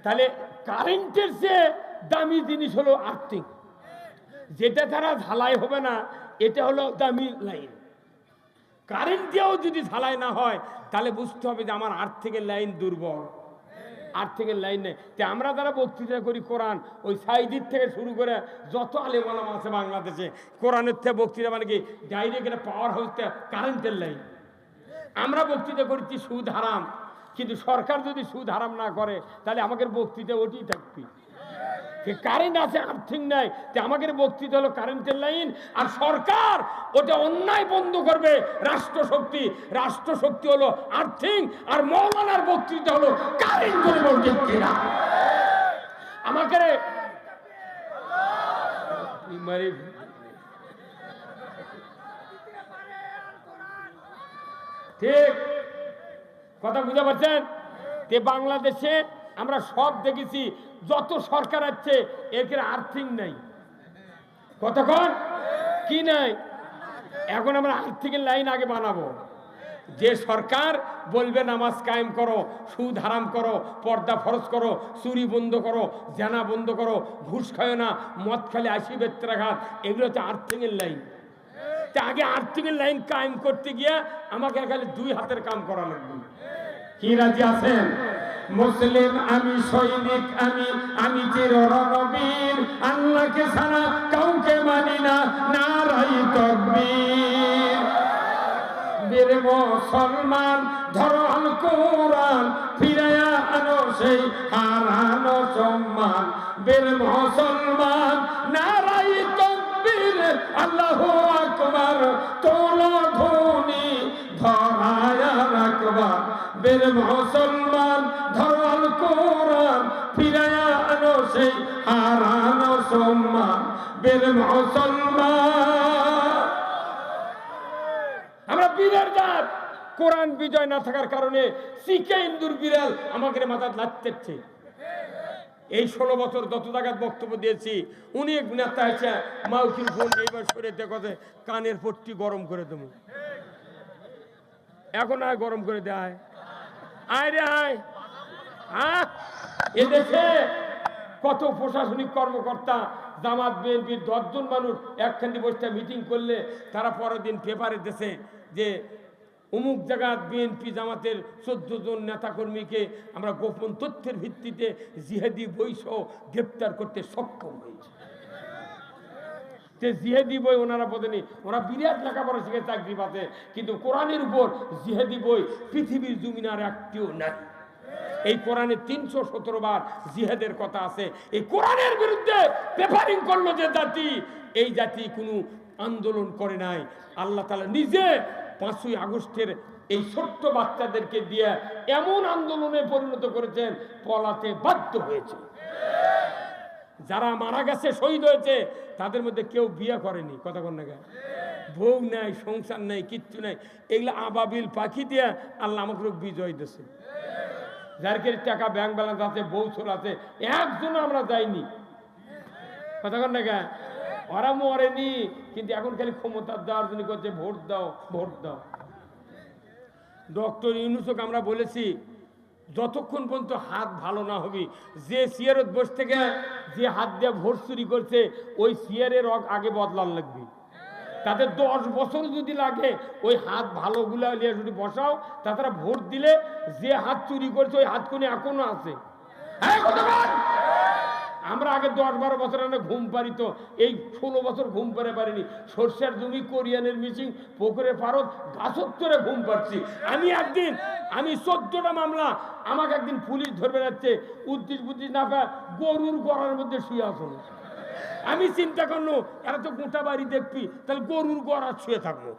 তাহলে কারেন্টের চেয়ে দামি জিনিস হলো আর্থিক, যেটা ছাড়া ঝালাই হবে না, এটা হলো দামি লাইন। কারেন্ট দিয়েও যদি ঝালাই না হয় তাহলে বুঝতে হবে যে আমার আর্থিকের লাইন দুর্বল, আর্থিকের লাইন নেই। তো আমরা যারা বক্তৃতা করি কোরআন, ওই সাইদির থেকে শুরু করে যত আলেম ওলামা আছে বাংলাদেশে, কোরআনের থেকে বক্তৃতা মানে কি ডাইরেক্ট এটা পাওয়ার হাউসটা কারেন্টের লাইন। আমরা বক্তৃতা করছি সুদ হারাম, কিন্তু সরকার যদি সুদ হারাম না করে তাহলে আমাদের বক্তৃতা ওটি থাকবে। কারেন্ট আছে, আর্থিং নাই, আমাদের বক্তৃতা হলো কারেন্টের লাইন। আর সরকার ওটা অন্যায় বন্ধ করবে রাষ্ট্রশক্তি, রাষ্ট্রশক্তি হলো আর্থিং, আর মৌলানার বক্তৃতা হলো কারেন্ট করে বলছে কিনা আমাকে ঠিক কথা বুঝতে পারছেন? বাংলাদেশে আমরা সব দেখেছি, যত সরকার আছে এর আর্থিং নাই, কতক্ষণ কি নাই। এখন আমরা আর্থিকের লাইন আগে বানাবো। যে সরকার বলবে নামাজ কায়েম করো, সুদ হারাম করো, পর্দা ফরজ করো, চুরি বন্ধ করো, জানা বন্ধ করো, ঘুষ খায় না, মদ খেলে 80 বেত্রাঘাত, এগুলো হচ্ছে আর্থিকের লাইন। আগে আর্থিকের লাইন কায়েম করতে গিয়ে আমাকে খালি 2 হাতের কাম করা লাগবে। কি রাজি আছেন? মুসলিম আমি, সৈনিক আমি চির রণবীর, আল্লাহকে ছাড়া কাউকে মানি না, নারাই তাকবীর। বীর মুসলমান ধরো আল কোরআন, ফিরায়া আনো সেই হারানো সম্মান। বীর মুসলমান নারাই তাকবীর, আল্লাহু আকবার, তোলো ধ্বনি ধরায়া রাখবার। বীর মুসলমান ধরো আল কোরআন, ফিরায়া আনো সেই হারানো সম্মান। বীর মুসলমান আমরা বীরের জাত। কোরআন বিজয় না থাকার কারণে শিখে ইন্দুর বিড়াল আমাকে মাথা লাচ্ছেচ্ছে। এই 16 বছর যত জায়গায় বক্তব্য দিয়েছি, অনেক নেতা আছে মাউকির ফোন এইবার সরে দেখে কানের পট্টি গরম করে দেবো। এখন আর গরম করে দেয়, আয় রে আয়। হ্যাঁ, এদেশে কত প্রশাসনিক কর্মকর্তা, জামাত বিএনপির 10 জন মানুষ একখানি বসে মিটিং করলে তারা পরের দিন পেপারে দেশে যে অমুক জায়গা বিএনপি জামাতের 14 জন নেতাকর্মীকে আমরা গোপন তথ্যের ভিত্তিতে জিহাদি বইসহ গ্রেপ্তার করতে সক্ষম হয়েছে। যে জিহাদি বই ওনারা বোঝেনি, ওরা বিরাট লেখাপড়া শিখে চাকরি পাচ্ছে, কিন্তু কোরআনের উপর জিহাদি বই পৃথিবীর জমিনে আর একটিও নাই। এই কোরআনে 317 বার জিহাদের কথা আছে। এই কোরআনের বিরুদ্ধে পেপারিং করলো যে জাতি, এই জাতি কোনো আন্দোলন করে নাই। আল্লাহ তাআলা নিজে 5ই আগস্টের এই ছোট্ট বাচ্চাদেরকে দিয়ে এমন আন্দোলনে পরিণত করেছেন, পলাতে বাধ্য হয়েছে। যারা মারা গেছে, শহীদ হয়েছে, তাদের মধ্যে কেউ বিয়ে করেনি, কথা বল না, বউ নাই, সংসার নাই, কিচ্ছু নাই। এগুলো আবাবিল পাখি দিয়ে আল্লাহ আমাকে বিজয় দিয়েছে। যার টাকা ব্যাংক ব্যালেন্স আছে, বউ ছোল আছে, একজন আমরা যাইনি, কথা বল না, ওরা মরেনি, কিন্তু এখন খালি ক্ষমতার দেওয়ার জন্য করছে ভোট দাও, ভোট দাও। ডক্টর ইউনূসকে আমরা বলেছি, যতক্ষণ পর্যন্ত হাত ভালো না হবে, যে চেয়ারত বসে থেকে যে হাত দিয়ে ভোট চুরি করছে, ওই চেয়ারের আগে বদলান লাগবে। তাদের 10 বছর যদি লাগে, ওই হাত ভালোগুলা নিয়ে যদি বসাও, তাছাড়া ভোট দিলে যে হাত চুরি করছে ওই হাত কোনে এখনো আছে। আমরা আগে 10-12 বছর ঘুম পারি, তো এই 16 বছর ঘুম পারে পারিনি। সর্ষের জমি, কোরিয়ানের মিশিং, পুকুরে পারত, গাছত্তরে ঘুম পাচ্ছি। আমি 14টা মামলা, আমাকে একদিন পুলিশ ধরবে যাচ্ছে, উদ্দিস বুদ্দিস না পায়, গরুর গড়ার মধ্যে শুয়ে আসুন। আমি চিন্তা করলো, এরা তো গোটা বাড়ি দেখবি, তাহলে গরুর গড়া শুয়ে থাকবো।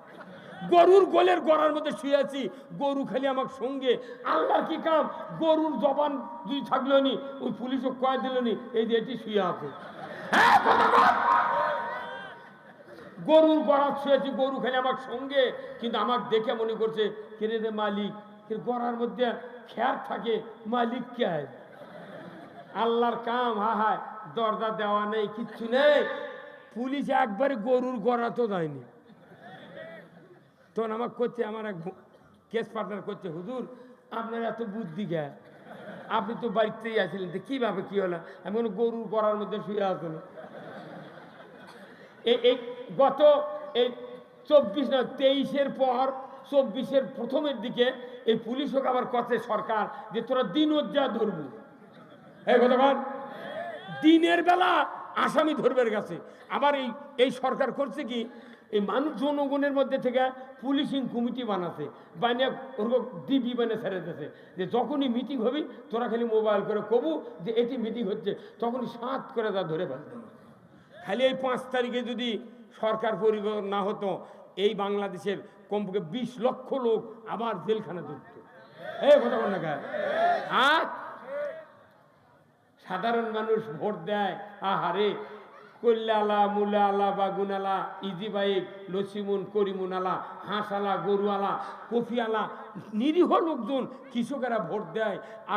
গরুর গোলের গড়ার মধ্যে শুয়ে আছি, গরু খালি আমার সঙ্গে। আল্লাহ কি কাম, গরুর জবান যদি থাকলো নি, ওই পুলিশও কয়ে দিল নি, এই যে এটি শুয়ে আছে। গরুর গড়া শুয়েছি, গরু খালি আমার সঙ্গে, কিন্তু আমাকে দেখে মনে করছে কেরে রে মালিক, গড়ার মধ্যে খেয়ার থাকে, মালিক কে? আল্লাহর কাম। হায়, দরজা দেওয়া নেই, কিচ্ছু নেই। পুলিশ একবারে গরুর গড়া তো দেয়নি। তখন আমাকে করছে, আমার এক কেস পার্টনার করছে, হুজুর আপনার এত বুদ্ধি গে, আপনি তো বাড়িতেই আছিলেন, তো কিভাবে কি হলো? আমি কোনো গরুর গড়ার মধ্যে শুয়ে আসুন। এই গত 23-এর পর 24-এর প্রথমের দিকে এই পুলিশকে আবার কথা সরকার যে তোরা দিন যা ধরবো। দিনের বেলা আসামি ধরবার গেছে। আবার এই সরকার করছে কি, এই মানুষ জনগণের মধ্যে থেকে পুলিশিং কমিটি বানাচ্ছে, বানিয়ে ওরকম ডিবি বানিয়ে ছেড়ে দিয়েছে, যে যখনই মিটিং হবে তোরা খালি মোবাইল করে কবু যে এটি মিটিং হচ্ছে, তখনই 7 করে তা ধরে ফেলতে। খালি এই 5 তারিখে যদি সরকার পরিবর্তন না হতো, এই বাংলাদেশের কমপক্ষে 20 লক্ষ লোক আবার জেলখানা ধরত। কথা বল না, সাধারণ মানুষ ভোট দেয়, আহারে কল্লা আলা, মুলা আলা, বাগুন আলা, ইজি বাইক, লসিমুন, করিমুন আলা, হাঁস আলা, গরু আলা, কফি আলা, নিরীহ লোকজন, কৃষকেরা ভোট দেয়। আর